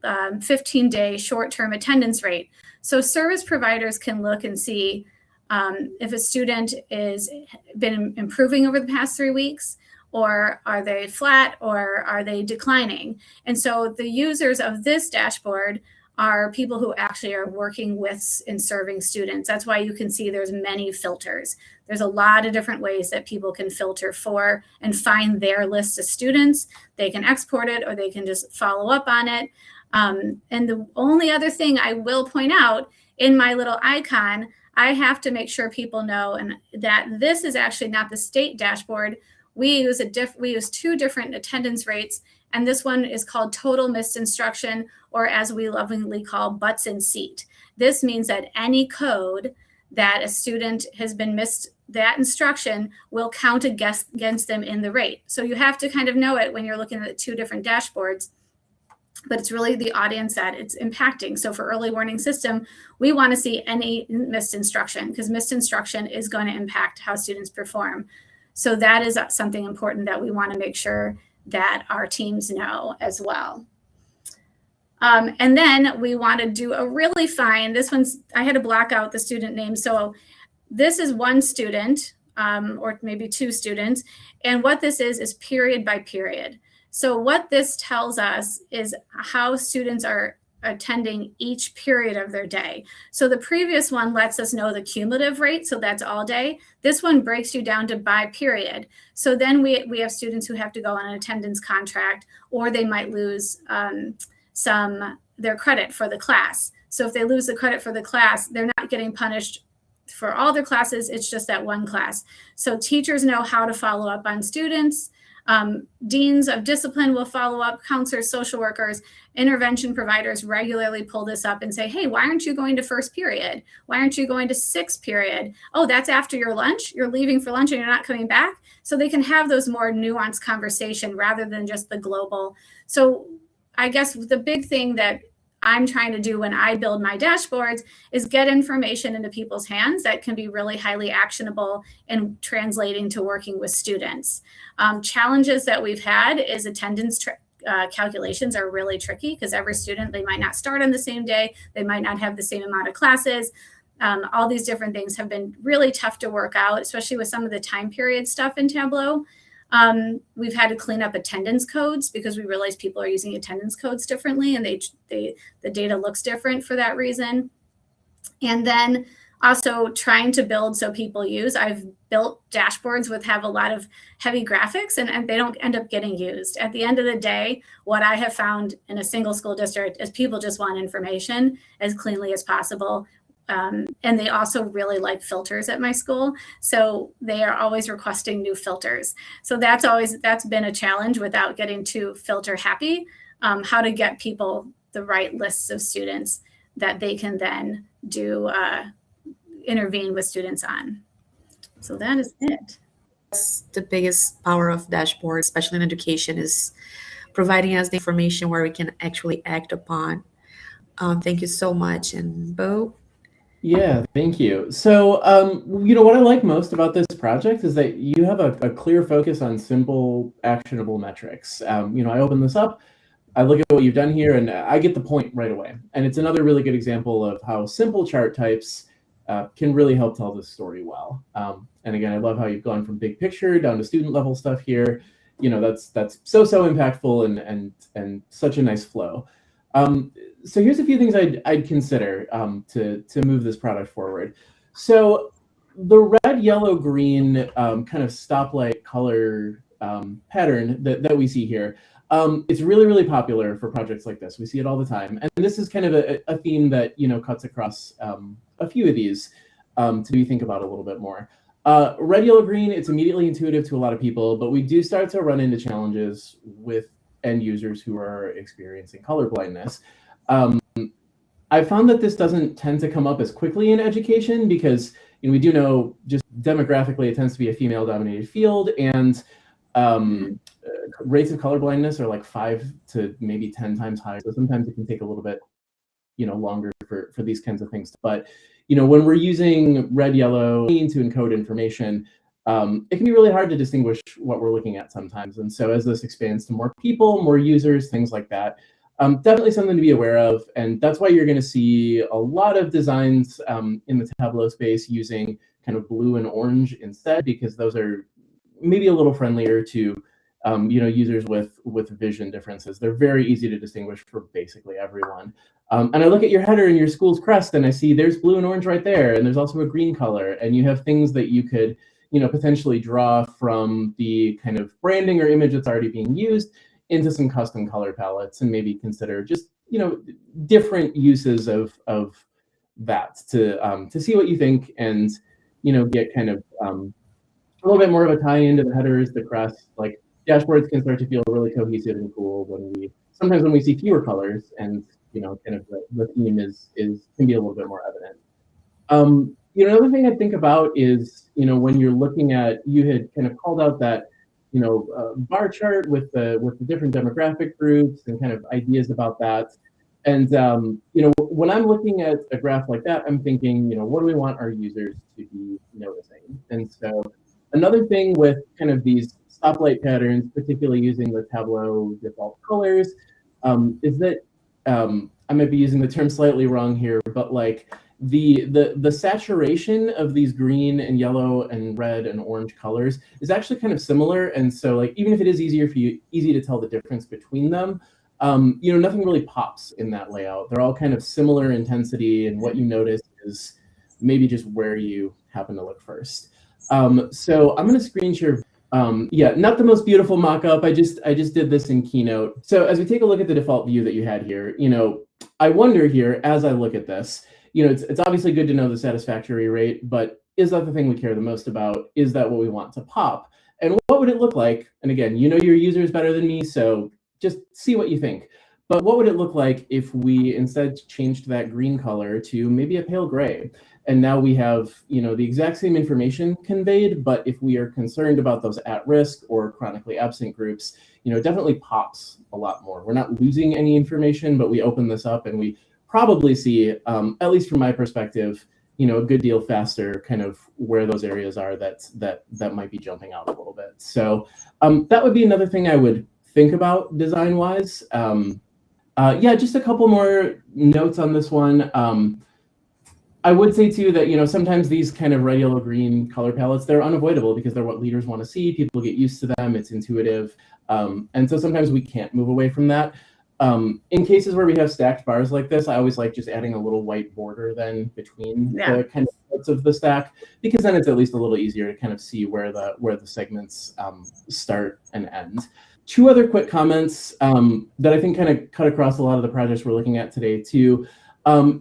Speaker 7: 15-day short-term attendance rate. So service providers can look and see if a student has been improving over the past 3 weeks, or are they flat, or are they declining? And so the users of this dashboard are people who actually are working with and serving students. That's why you can see there's many filters. There's a lot of different ways that people can filter for and find their list of students. They can export it or they can just follow up on it. And the only other thing I will point out in my little icon, I have to make sure people know and that this is actually not the state dashboard. We use two different attendance rates, and this one is called total missed instruction, or as we lovingly call, butts in seat. This means that any code that a student has been missed, that instruction will count against them in the rate. So you have to kind of know it when you're looking at the two different dashboards, but it's really the audience that it's impacting. So for early warning system, we want to see any missed instruction because missed instruction is going to impact how students perform. So that is something important that we want to make sure that our teams know as well. And then we want to do a really fine, this one's, I had to block out the student name. So this is one student or maybe two students. And what this is period by period. So what this tells us is how students are attending each period of their day. So the previous one lets us know the cumulative rate. So that's all day. This one breaks you down to by period. So then we have students who have to go on an attendance contract, or they might lose their credit for the class. So if they lose the credit for the class, they're not getting punished for all their classes. It's just that one class. So teachers know how to follow up on students. Deans of discipline will follow up, counselors, social workers, intervention providers regularly pull this up and say, hey, why aren't you going to first period? Why aren't you going to sixth period? Oh, that's after your lunch. You're leaving for lunch and you're not coming back. So they can have those more nuanced conversation rather than just the global. So I guess the big thing that I'm trying to do when I build my dashboards is get information into people's hands that can be really highly actionable and translating to working with students. Challenges that we've had is attendance calculations are really tricky because every student, they might not start on the same day. They might not have the same amount of classes. All these different things have been really tough to work out, especially with some of the time period stuff in Tableau. We've had to clean up attendance codes because we realize people are using attendance codes differently and the data looks different for that reason. And then also trying to build so people use, I've built dashboards with have a lot of heavy graphics and they don't end up getting used. At the end of the day, what I have found in a single school district is people just want information as cleanly as possible. And they also really like filters at my school. So they are always requesting new filters. So that's been a challenge without getting too filter happy, how to get people the right lists of students that they can then do intervene with students on. So that is it.
Speaker 3: That's the biggest power of dashboards, especially in education, is providing us the information where we can actually act upon. Thank you so much. And Bo?
Speaker 4: Yeah, thank you. So, what I like most about this project is that you have a clear focus on simple, actionable metrics. I open this up, I look at what you've done here, and I get the point right away. And it's another really good example of how simple chart types can really help tell this story well. And again, I love how you've gone from big picture down to student level stuff here. That's so impactful and such a nice flow. So here's a few things I'd consider to move this product forward. So the red, yellow, green kind of stoplight color pattern that we see here, it's really, really popular for projects like this. We see it all the time. And this is kind of a theme that, cuts across a few of these to think about a little bit more. Red, yellow, green, it's immediately intuitive to a lot of people, but we do start to run into challenges with end users who are experiencing color blindness. I found that this doesn't tend to come up as quickly in education because we do know just demographically it tends to be a female-dominated field, and rates of color blindness are like 5 to maybe 10 times higher. So sometimes it can take a little bit longer for these kinds of things. But when we're using red, yellow, green to encode information, it can be really hard to distinguish what we're looking at sometimes. And so as this expands to more people, more users, things like that, definitely something to be aware of. And that's why you're going to see a lot of designs in the Tableau space using kind of blue and orange instead, because those are maybe a little friendlier to users with vision differences. They're very easy to distinguish for basically everyone. And I look at your header in your school's crest, and I see there's blue and orange right there, and there's also a green color, and you have things that you could potentially draw from the kind of branding or image that's already being used into some custom color palettes, and maybe consider just different uses of that to see what you think, and get kind of a little bit more of a tie into the headers, the crest. Like dashboards can start to feel really cohesive and cool sometimes when we see fewer colors, and kind of the theme can be a little bit more evident. Another thing I think about is when you're looking at, you had kind of called out that bar chart with the different demographic groups and kind of ideas about that. And when I'm looking at a graph like that, I'm thinking, what do we want our users to be noticing? And so another thing with kind of these stoplight patterns, particularly using the Tableau default colors, is that I might be using the term slightly wrong here, but like the saturation of these green and yellow and red and orange colors is actually kind of similar. And so like even if it is easy to tell the difference between them, nothing really pops in that layout. They're all kind of similar intensity, and what you notice is maybe just where you happen to look first. So I'm going to screen share. Yeah, not the most beautiful mock-up. I just did this in Keynote. So as we take a look at the default view that you had here, I wonder here as I look at this, it's obviously good to know the satisfactory rate, but is that the thing we care the most about? Is that what we want to pop? And what would it look like? And again, your users better than me, so just see what you think. But what would it look like if we instead changed that green color to maybe a pale gray? And now we have, the exact same information conveyed, but if we are concerned about those at-risk or chronically absent groups, it definitely pops a lot more. We're not losing any information, but we open this up and we probably see, at least from my perspective, a good deal faster kind of where those areas are that might be jumping out a little bit. So that would be another thing I would think about design-wise. Yeah, just a couple more notes on this one. I would say too that sometimes these kind of red, yellow, green color palettes, they're unavoidable because they're what leaders want to see. People get used to them. It's intuitive, and so sometimes we can't move away from that. In cases where we have stacked bars like this, I always like just adding a little white border then between the kind of parts of the stack, because then it's at least a little easier to kind of see where the segments start and end. Two other quick comments that I think kind of cut across a lot of the projects we're looking at today too.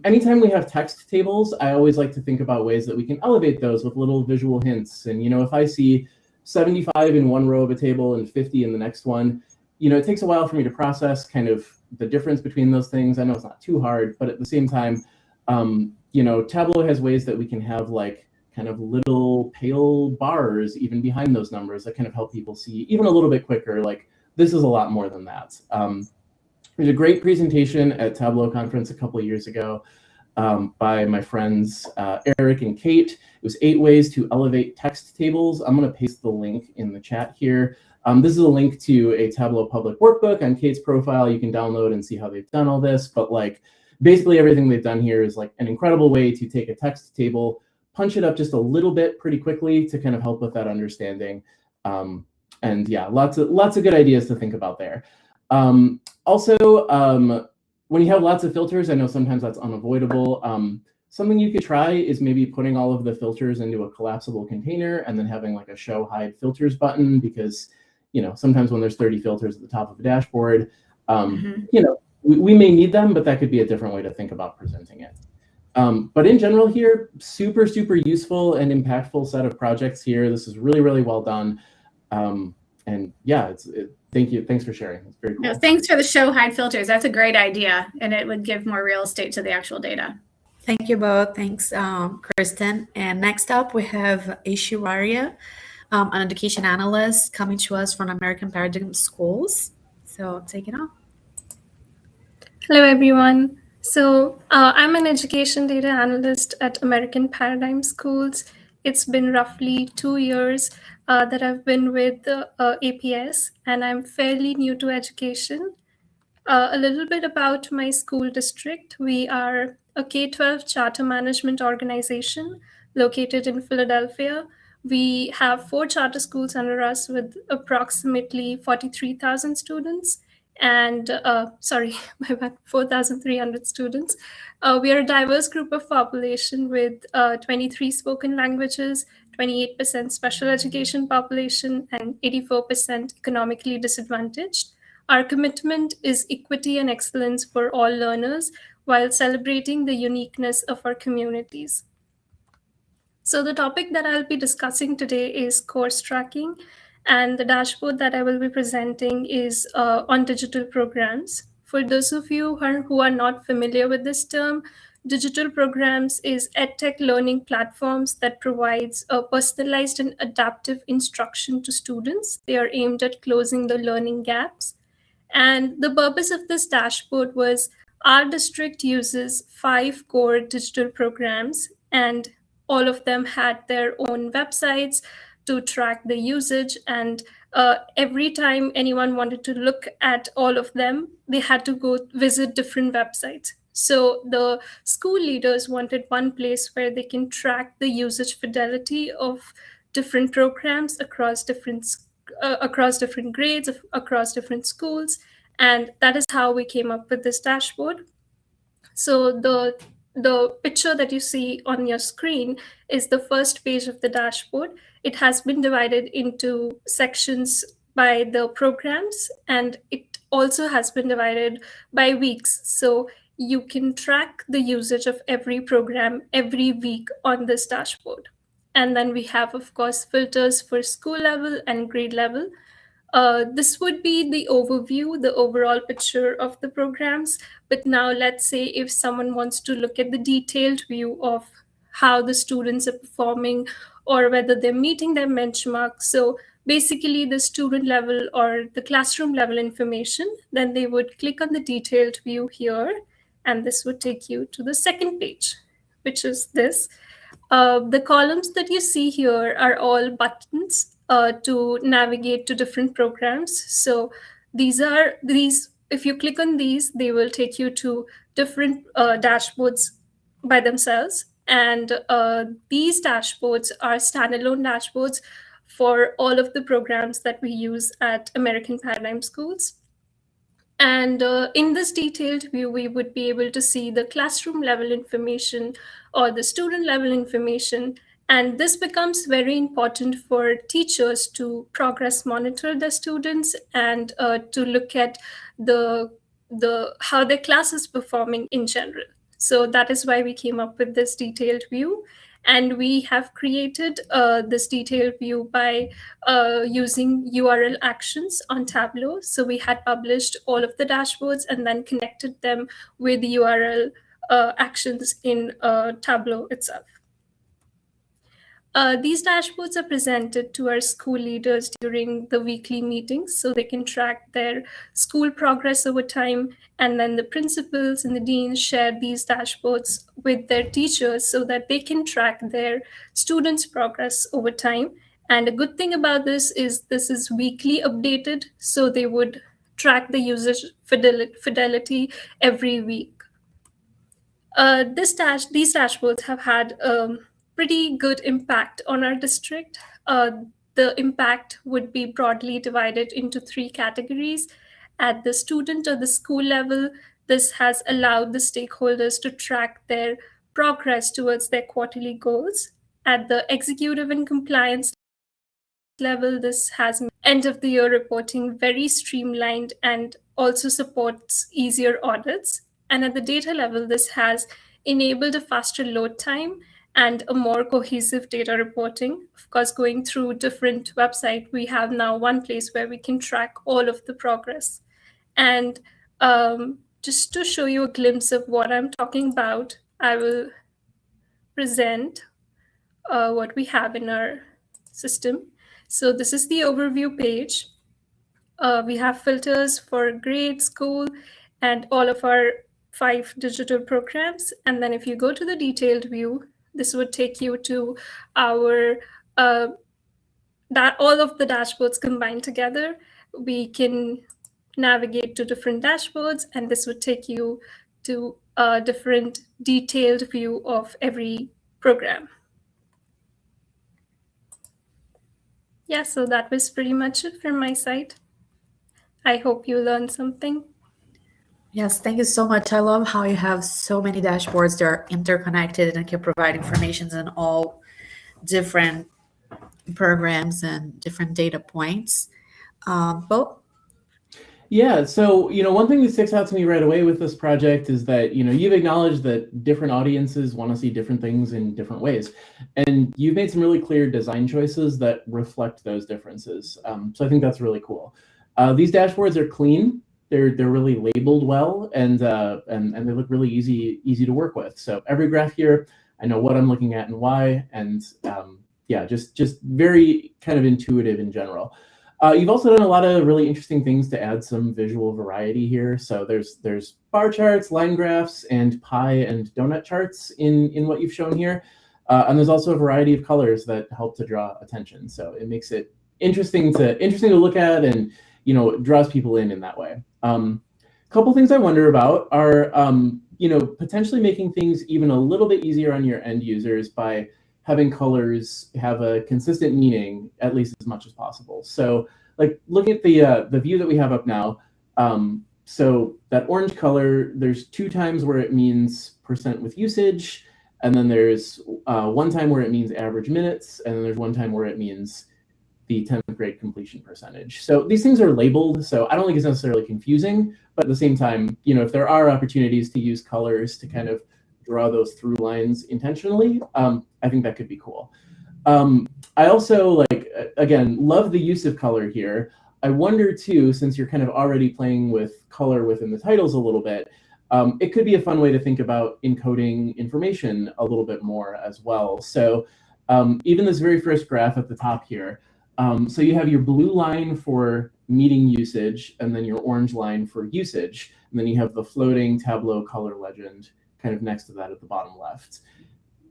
Speaker 4: Anytime we have text tables, I always like to think about ways that we can elevate those with little visual hints. And if I see 75 in one row of a table and 50 in the next one, it takes a while for me to process kind of the difference between those things. I know it's not too hard, but at the same time, Tableau has ways that we can have like kind of little pale bars even behind those numbers that kind of help people see even a little bit quicker, like this is a lot more than that. There's a great presentation at Tableau conference a couple of years ago by my friends Eric and Kate. It was 8 ways to elevate text tables. I'm going to paste the link in the chat here. This is a link to a Tableau public workbook on Kate's profile. You can download and see how they've done all this. But like basically everything they've done here is like an incredible way to take a text table, punch it up just a little bit pretty quickly to kind of help with that understanding. And yeah, lots of good ideas to think about there. Also, when you have lots of filters, I know sometimes that's unavoidable. Something you could try is maybe putting all of the filters into a collapsible container and then having like a show hide filters button, because sometimes when there's 30 filters at the top of a dashboard, we may need them, but that could be a different way to think about presenting it. But in general here, super useful and impactful set of projects here. This is really, really well done. And yeah, thank you. Thanks for sharing. It's very cool.
Speaker 7: No, thanks for the show hide filters. That's a great idea, and it would give more real estate to the actual data.
Speaker 3: Thank you both. Thanks, Kristen. And next up, we have Ishu Arya, an education analyst coming to us from American Paradigm Schools. So take it on.
Speaker 8: Hello, everyone. So I'm an education data analyst at American Paradigm Schools. It's been roughly 2 years that I've been with APS, and I'm fairly new to education. A little bit about my school district. We are a K-12 charter management organization located in Philadelphia. We have 4 charter schools under us with approximately 43,000 students. And sorry, my bad, 4,300 students. We are a diverse group of population with 23 spoken languages, 28% special education population, and 84% economically disadvantaged. Our commitment is equity and excellence for all learners while celebrating the uniqueness of our communities. So the topic that I'll be discussing today is course tracking, and the dashboard that I will be presenting is on digital programs. For those of you who are not familiar with this term, digital programs is edtech learning platforms that provides a personalized and adaptive instruction to students. They are aimed at closing the learning gaps. And the purpose of this dashboard was our district uses 5 core digital programs, and all of them had their own websites to track the usage. And every time anyone wanted to look at all of them, they had to go visit different websites. So the school leaders wanted one place where they can track the usage fidelity of different programs across different grades, across different schools. And that is how we came up with this dashboard. So the picture that you see on your screen is the first page of the dashboard. It has been divided into sections by the programs, and it also has been divided by weeks. So you can track the usage of every program every week on this dashboard. And then we have, of course, filters for school level and grade level. This would be the overview, the overall picture of the programs. But now let's say if someone wants to look at the detailed view of how the students are performing or whether they're meeting their benchmark. So basically the student level or the classroom level information, then they would click on the detailed view here, and this would take you to the second page, which is this. The columns that you see here are all buttons to navigate to different programs. So these, if you click on these, they will take you to different dashboards by themselves. And these dashboards are standalone dashboards for all of the programs that we use at American Paradigm Schools. And in this detailed view, we would be able to see the classroom level information or the student level information. And this becomes very important for teachers to progress monitor their students and to look at how their class is performing in general. So that is why we came up with this detailed view. And we have created this detailed view by using URL actions on Tableau. So we had published all of the dashboards and then connected them with the URL actions in Tableau itself. These dashboards are presented to our school leaders during the weekly meetings so they can track their school progress over time. And then the principals and the deans share these dashboards with their teachers so that they can track their students' progress over time. And a good thing about this is weekly updated, so they would track the usage fidelity every week. These dashboards have had pretty good impact on our district. The impact would be broadly divided into 3 categories. At the student or the school level, this has allowed the stakeholders to track their progress towards their quarterly goals. At the executive and compliance level, this has end of the year reporting very streamlined and also supports easier audits. And at the data level, this has enabled a faster load time and a more cohesive data reporting. Of course, going through different websites, we have now one place where we can track all of the progress. And just to show you a glimpse of what I'm talking about, I will present what we have in our system. So this is the overview page. We have filters for grade, school, and all of our 5 digital programs. And then if you go to the detailed view, this would take you to our all of the dashboards combined together. We can navigate to different dashboards, and this would take you to a different detailed view of every program. Yeah, so that was pretty much it from my side. I hope you learned something.
Speaker 3: Yes, thank you so much. I love how you have so many dashboards that are interconnected and can provide information in all different programs and different data points. Bo?
Speaker 4: Yeah, so one thing that sticks out to me right away with this project is that you've acknowledged that different audiences want to see different things in different ways, and you've made some really clear design choices that reflect those differences. So I think that's really cool. These dashboards are clean. They're really labeled well, and they look really easy to work with. So every graph here, I know what I'm looking at and why, and yeah, just very kind of intuitive in general. You've also done a lot of really interesting things to add some visual variety here. So there's bar charts, line graphs, and pie and donut charts in what you've shown here. And there's also a variety of colors that help to draw attention. So it makes it interesting to look at, and it draws people in that way. A couple things I wonder about are potentially making things even a little bit easier on your end users by having colors have a consistent meaning at least as much as possible. So like looking at the view that we have up now, so that orange color, there's 2 times where it means % with usage, and then there's 1 time where it means average minutes, and then there's 1 time where it means the 10th grade completion percentage. So these things are labeled, so I don't think it's necessarily confusing, but at the same time, if there are opportunities to use colors to kind of draw those through lines intentionally, I think that could be cool. I also again, love the use of color here. I wonder too, since you're kind of already playing with color within the titles a little bit, it could be a fun way to think about encoding information a little bit more as well. So even this very first graph at the top here, so you have your blue line for meeting usage, and then your orange line for usage, and then you have the floating Tableau color legend kind of next to that at the bottom left.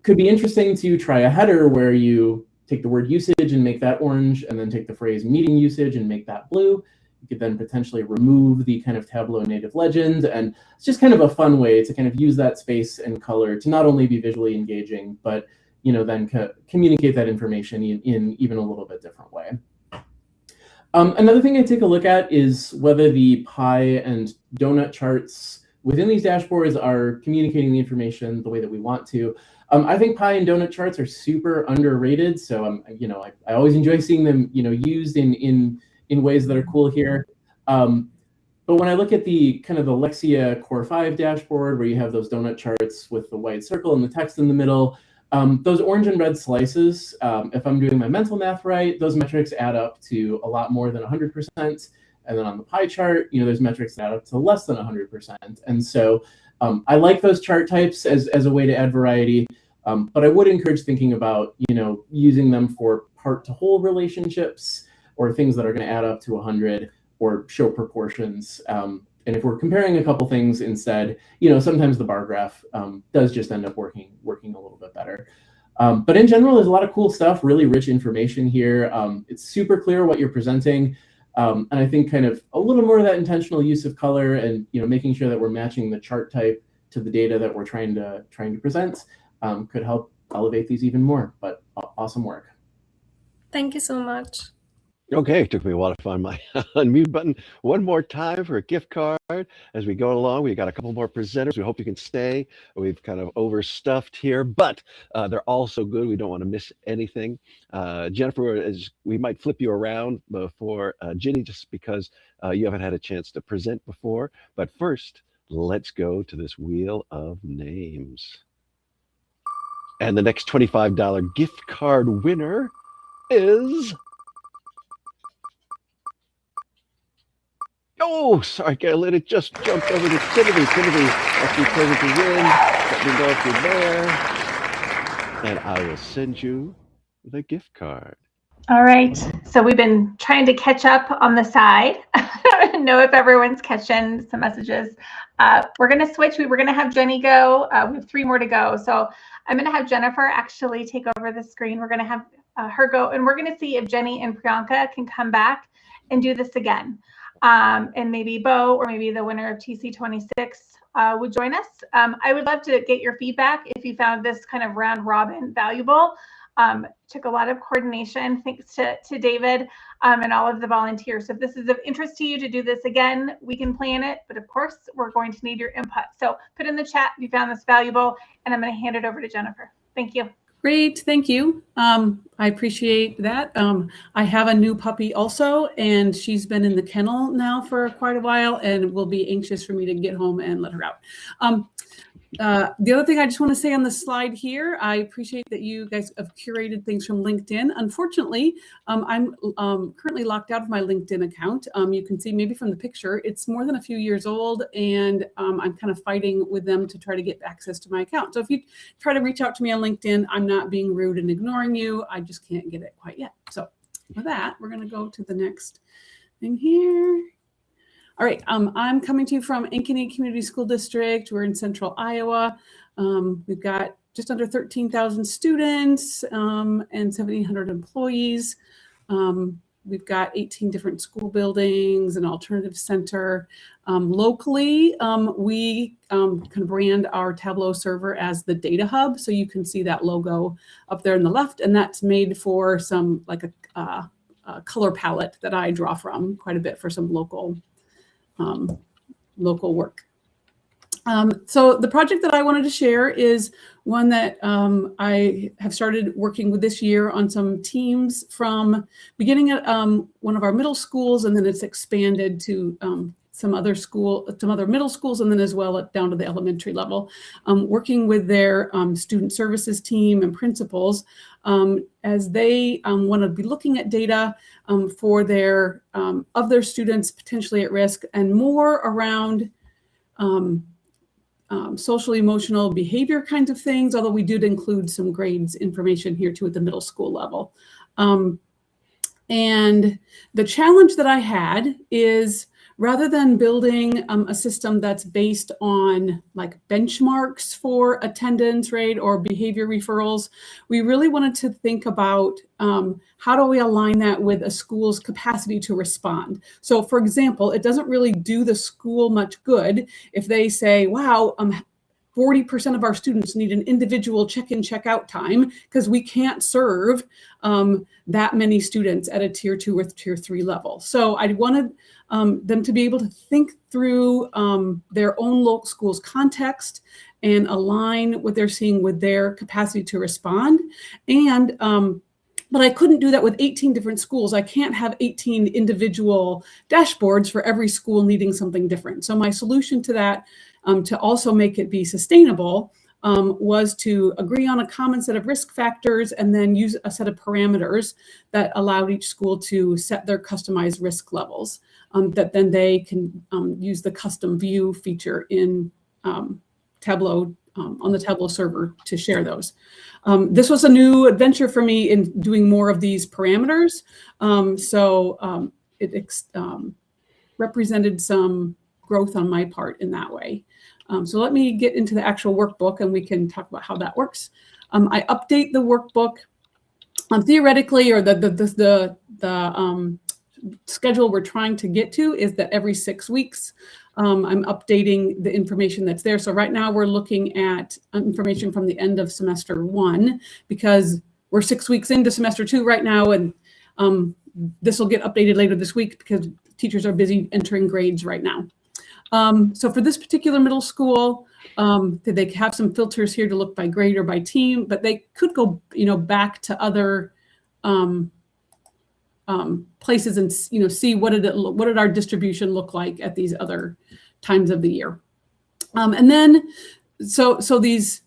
Speaker 4: Could be interesting to try a header where you take the word usage and make that orange, and then take the phrase meeting usage and make that blue. You could then potentially remove the kind of Tableau native legend, and it's just kind of a fun way to kind of use that space and color to not only be visually engaging, but then communicate that information in even a little bit different way. Another thing I take a look at is whether the pie and donut charts within these dashboards are communicating the information the way that we want to. I think pie and donut charts are super underrated. So I always enjoy seeing them used in ways that are cool here. But when I look at the kind of the Lexia Core 5 dashboard, where you have those donut charts with the white circle and the text in the middle, those orange and red slices, if I'm doing my mental math right, those metrics add up to a lot more than 100%. And then on the pie chart, there's metrics that add up to less than 100%. And so I like those chart types as a way to add variety. But I would encourage thinking about, using them for part to whole relationships, or things that are going to add up to 100 or show proportions. And if we're comparing a couple things instead, sometimes the bar graph does just end up working a little bit better. But in general, there's a lot of cool stuff, really rich information here. It's super clear what you're presenting. And I think kind of a little more of that intentional use of color, and making sure that we're matching the chart type to the data that we're trying to present could help elevate these even more. But awesome work.
Speaker 8: Thank you so much.
Speaker 2: Okay, it took me a while to find my unmute button. One more time for a gift card as we go along. We got a couple more presenters. We hope you can stay. We've kind of overstuffed here, but they're all so good. We don't want to miss anything. Jennifer, we might flip you around before Ginny, just because you haven't had a chance to present before. But first, let's go to this wheel of names. And the next $25 gift card winner is... Oh, sorry, Carolyn, it just jumped over to Timothy. Timothy, must be present to win. Let me know if you're there, and I will send you the gift card.
Speaker 1: All right, so we've been trying to catch up on the side. I don't know if everyone's catching some messages. We're going to switch. We were going to have Jenny go. We have 3 more to go. So I'm going to have Jennifer actually take over the screen. We're going to have her go, and we're going to see if Jenny and Priyanka can come back and do this again. And maybe Bo, or maybe the winner of TC26 would join us. I would love to get your feedback if you found this kind of round robin valuable. Took a lot of coordination, thanks to David and all of the volunteers. So if this is of interest to you to do this again, we can plan it, but of course, we're going to need your input. So put in the chat if you found this valuable, and I'm going to hand it over to Jennifer. Thank you.
Speaker 9: Great, thank you. I appreciate that. I have a new puppy also, and she's been in the kennel now for quite a while and will be anxious for me to get home and let her out. The other thing I just want to say on the slide here, I appreciate that you guys have curated things from LinkedIn. Unfortunately, I'm currently locked out of my LinkedIn account. You can see maybe from the picture, it's more than a few years old, and I'm kind of fighting with them to try to get access to my account. So if you try to reach out to me on LinkedIn, I'm not being rude and ignoring you. I just can't get it quite yet. So with that, we're going to go to the next thing here. All right, I'm coming to you from Ankeny Community School District. We're in central Iowa. We've got just under 13,000 students and 1,700 employees. We've got 18 different school buildings, an alternative center. Locally, we kind of brand our Tableau server as the Data Hub. So you can see that logo up there on the left, and that's made for some like a color palette that I draw from quite a bit for some local work. So the project that I wanted to share is one that I have started working with this year on some teams from beginning at one of our middle schools, and then it's expanded to some other middle schools, and then as well down to the elementary level, working with their student services team and principals as they want to be looking at data for their of their students potentially at risk, and more around social emotional behavior kinds of things, although we did include some grades information here too at the middle school level. And the challenge that I had is, rather than building a system that's based on like benchmarks for attendance rate or behavior referrals, we really wanted to think about how do we align that with a school's capacity to respond. So for example, it doesn't really do the school much good if they say, wow, 40% of our students need an individual check-in, check-out time because we can't serve that many students at a tier 2 or tier 3 level. So I wanted them to be able to think through their own local school's context and align what they're seeing with their capacity to respond. And but I couldn't do that with 18 different schools. I can't have 18 individual dashboards for every school needing something different. So my solution to that, to also make it be sustainable, was to agree on a common set of risk factors and then use a set of parameters that allowed each school to set their customized risk levels, that then they can use the custom view feature in Tableau, on the Tableau server to share those. This was a new adventure for me in doing more of these parameters. It represented some growth on my part in that way. So let me get into the actual workbook and we can talk about how that works. I update the workbook theoretically, or the schedule we're trying to get to is that every 6 weeks, I'm updating the information that's there. So right now we're looking at information from the end of semester 1 because we're 6 weeks into semester 2 right now, and this will get updated later this week because teachers are busy entering grades right now. So for this particular middle school, they have some filters here to look by grade or by team, but they could go, back to other places and see what did our distribution look like at these other times of the year. And then so these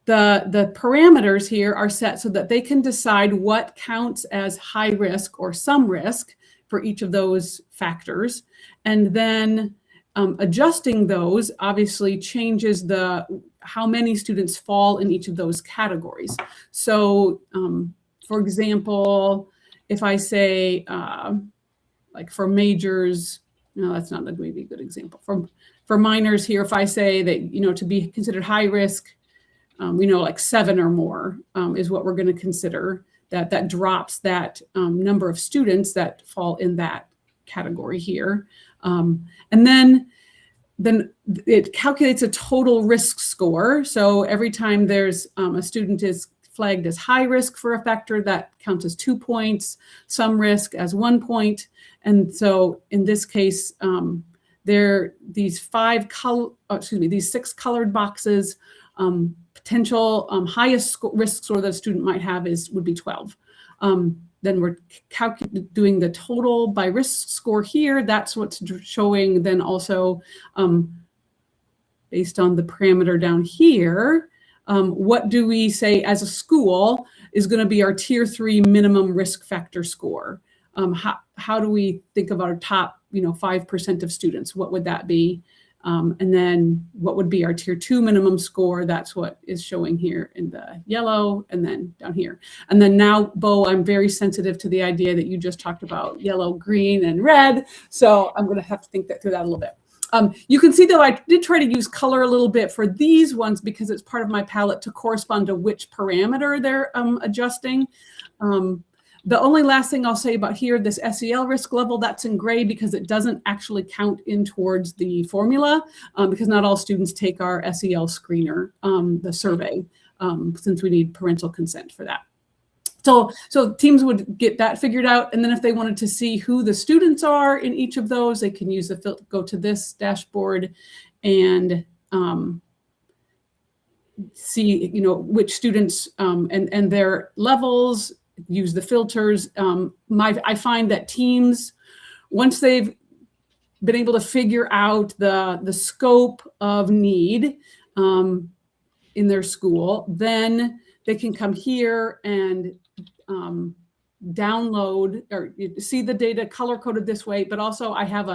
Speaker 9: the parameters here are set so that they can decide what counts as high risk or some risk for each of those factors, and then adjusting those obviously changes how many students fall in each of those categories. So for example, if I say like for majors, no, that's not maybe a good example. For minors here, if I say that, to be considered high risk, like 7 or more is what we're going to consider, that drops that number of students that fall in that category here. And then it calculates a total risk score. So every time there's a student flagged as high risk for a factor, that counts as 2 points, some risk as 1 point. And so in this case, these 6 colored boxes, potential highest risk score that a student might have would be 12. Then we're doing the total by risk score here. That's what's showing then also based on the parameter down here. What do we say as a school is going to be our tier 3 minimum risk factor score? How do we think of our top 5% of students? What would that be? And then what would be our tier 2 minimum score? That's what is showing here in the yellow, and then down here. And then now, Bo, I'm very sensitive to the idea that you just talked about yellow, green, and red. So I'm going to have to think through that a little bit. You can see, though, I did try to use color a little bit for these ones because it's part of my palette to correspond to which parameter they're adjusting. The only last thing I'll say about here, this SEL risk level, that's in gray because it doesn't actually count in towards the formula because not all students take our SEL screener, the survey, since we need parental consent for that. So teams would get that figured out. And then if they wanted to see who the students are in each of those, they can use go to this dashboard and see, which students and their levels, use the filters. I find that teams, once they've been able to figure out the scope of need in their school, then they can come here and download or see the data color coded this way. But also I have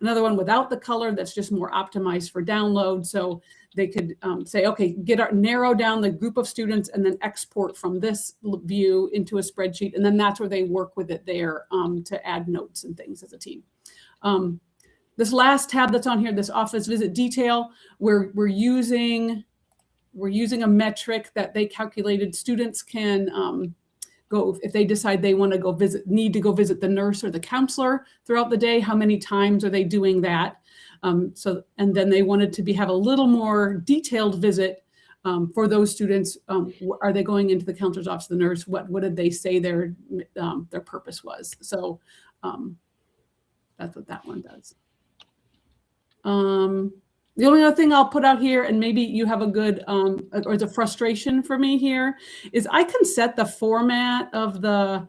Speaker 9: another one without the color that's just more optimized for download. So they could say, okay, narrow down the group of students and then export from this view into a spreadsheet. And then that's where they work with it there to add notes and things as a team. This last tab that's on here, this office visit detail, we're using a metric that they calculated. Students can go, if they decide they want to need to go visit the nurse or the counselor throughout the day, how many times are they doing that? And then they wanted to have a little more detailed visit for those students. Are they going into the counselor's office, the nurse? What did they say their purpose was? So that's what that one does. The only other thing I'll put out here, and maybe you have a good, or the frustration for me here, is I can set the format of the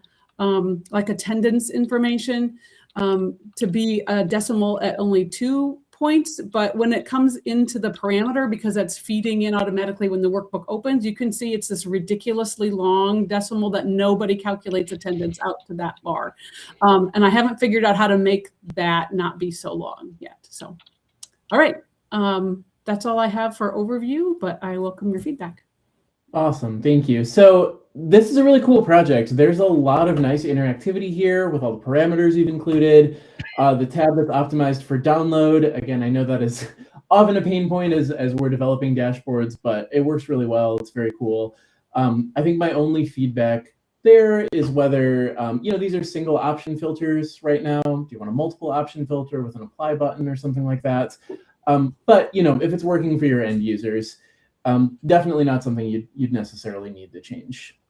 Speaker 9: like attendance information to be a decimal at only 2 points. But when it comes into the parameter, because that's feeding in automatically when the workbook opens, you can see it's this ridiculously long decimal that nobody calculates attendance out to that bar. And I haven't figured out how to make that not be so long yet. So, all right. That's all I have for overview, but I welcome your feedback.
Speaker 4: Awesome, thank you. So this is a really cool project. There's a lot of nice interactivity here with all the parameters you've included. The tab that's optimized for download. Again, I know that is often a pain point as we're developing dashboards, but it works really well. It's very cool. I think my only feedback there is whether, these are single option filters right now. Do you want a multiple option filter with an apply button or something like that? But if it's working for your end users, definitely not something you'd necessarily need to change.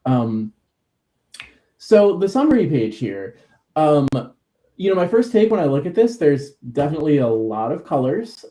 Speaker 4: So the summary page here, my first take when I look at this, there's definitely a lot of colors.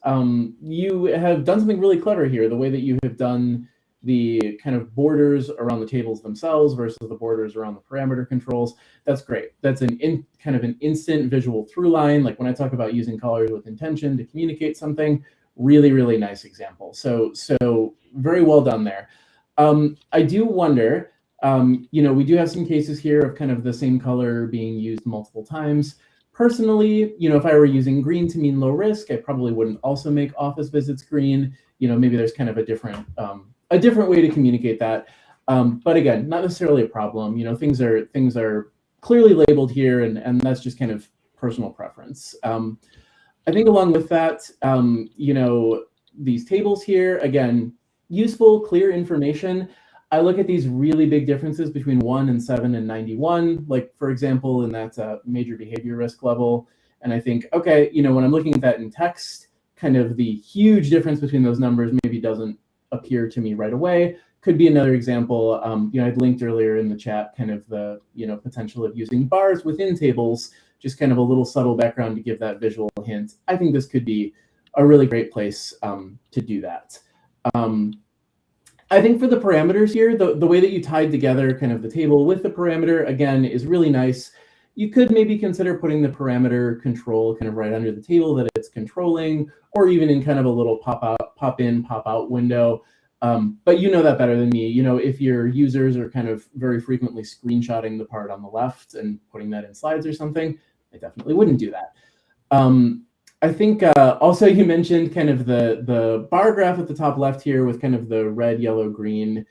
Speaker 4: You have done something really clever here, the way that you have done the kind of borders around the tables themselves versus the borders around the parameter controls. That's great. That's kind of an instant visual through line. Like when I talk about using colors with intention to communicate something, really, really nice example. So very well done there. I do wonder, we do have some cases here of kind of the same color being used multiple times. Personally, if I were using green to mean low risk, I probably wouldn't also make office visits green. Maybe there's kind of a different way to communicate that. But again, not necessarily a problem. Things are clearly labeled here, and that's just kind of personal preference. I think along with that, these tables here, again, useful, clear information. I look at these really big differences between 1 and 7 and 91, like for example, in that major behavior risk level. And I think, okay, when I'm looking at that in text, kind of the huge difference between those numbers maybe doesn't appear to me right away. could be another example. I'd linked earlier in the chat kind of the potential of using bars within tables, just kind of a little subtle background to give that visual hint. I think this could be a really great place to do that. I think for the parameters here, the way that you tied together kind of the table with the parameter, again, is really nice. You could maybe consider putting the parameter control kind of right under the table that it's controlling, or even in kind of a little pop in, pop out window. But you know that better than me. If your users are kind of very frequently screenshotting the part on the left and putting that in slides or something, I definitely wouldn't do that. I think also you mentioned kind of the bar graph at the top left here with kind of the red, yellow, green,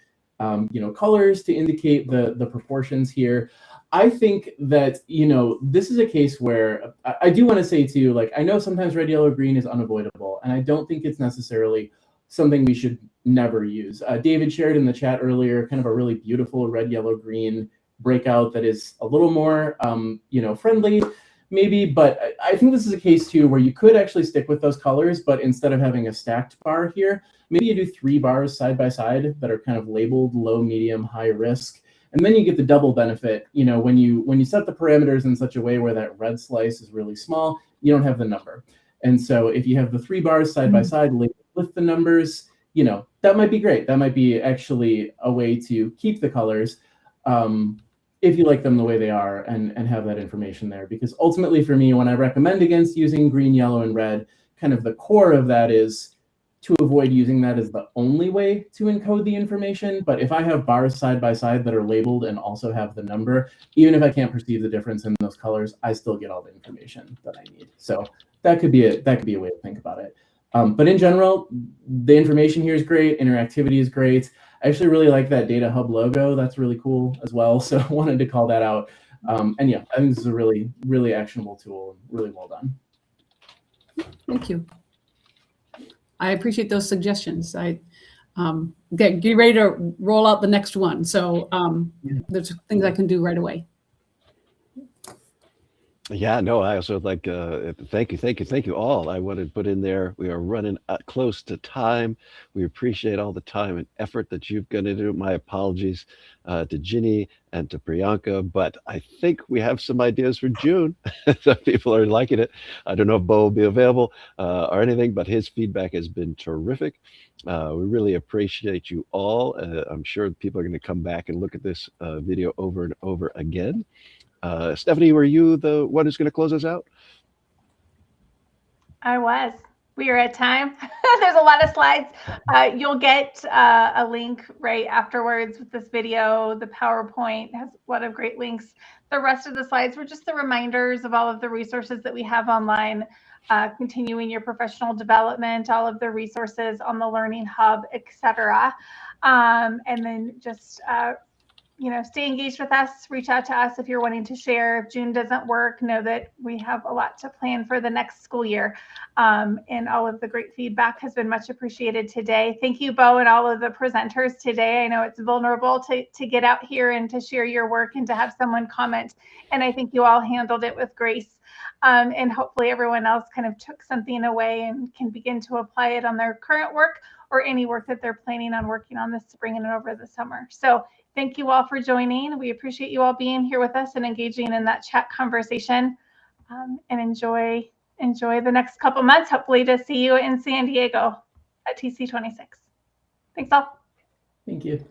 Speaker 4: colors to indicate the proportions here. I think that, this is a case where I do want to say too, like, I know sometimes red, yellow, green is unavoidable, and I don't think it's necessarily something we should never use. David shared in the chat earlier kind of a really beautiful red, yellow, green breakout that is a little more, friendly maybe, but I think this is a case too where you could actually stick with those colors, but instead of having a stacked bar here, maybe you do 3 bars side by side that are kind of labeled low, medium, high risk. And then you get the double benefit. When you set the parameters in such a way where that red slice is really small, you don't have the number. And so if you have the 3 bars side by side labeled with the numbers, that might be great. That might be actually a way to keep the colors if you like them the way they are and have that information there. Because ultimately for me, when I recommend against using green, yellow, and red, kind of the core of that is to avoid using that as the only way to encode the information. But if I have bars side by side that are labeled and also have the number, even if I can't perceive the difference in those colors, I still get all the information that I need. So that could be a way to think about it. But in general, the information here is great. Interactivity is great. I actually really like that Data Hub logo. That's really cool as well. So I wanted to call that out. And yeah, I think this is a really, really actionable tool. Really well done.
Speaker 9: Thank you. I appreciate those suggestions. I get ready to roll out the next one. So there's things I can do right away.
Speaker 2: Yeah, no, I also like, thank you all. I want to put in there, we are running close to time. We appreciate all the time and effort that you've gone into it. My apologies to Ginny and to Priyanka, but I think we have some ideas for June. Some people are liking it. I don't know if Bo will be available or anything, but his feedback has been terrific. We really appreciate you all. I'm sure people are going to come back and look at this video over and over again. Stephanie, were you the one who's going to close us out?
Speaker 1: I was. We are at time. There's a lot of slides. You'll get a link right afterwards with this video. The PowerPoint has a lot of great links. The rest of the slides were just the reminders of all of the resources that we have online, continuing your professional development, all of the resources on the Learning Hub, etc. And then just stay engaged with us, reach out to us if you're wanting to share. If June doesn't work, know that we have a lot to plan for the next school year. And all of the great feedback has been much appreciated today. Thank you, Bo, and all of the presenters today. I know it's vulnerable to get out here and to share your work and to have someone comment. And I think you all handled it with grace. And hopefully everyone else kind of took something away and can begin to apply it on their current work or any work that they're planning on working on this spring and over the summer. So thank you all for joining. We appreciate you all being here with us and engaging in that chat conversation. And enjoy the next couple months, hopefully to see you in San Diego at TC26. Thanks all.
Speaker 4: Thank you.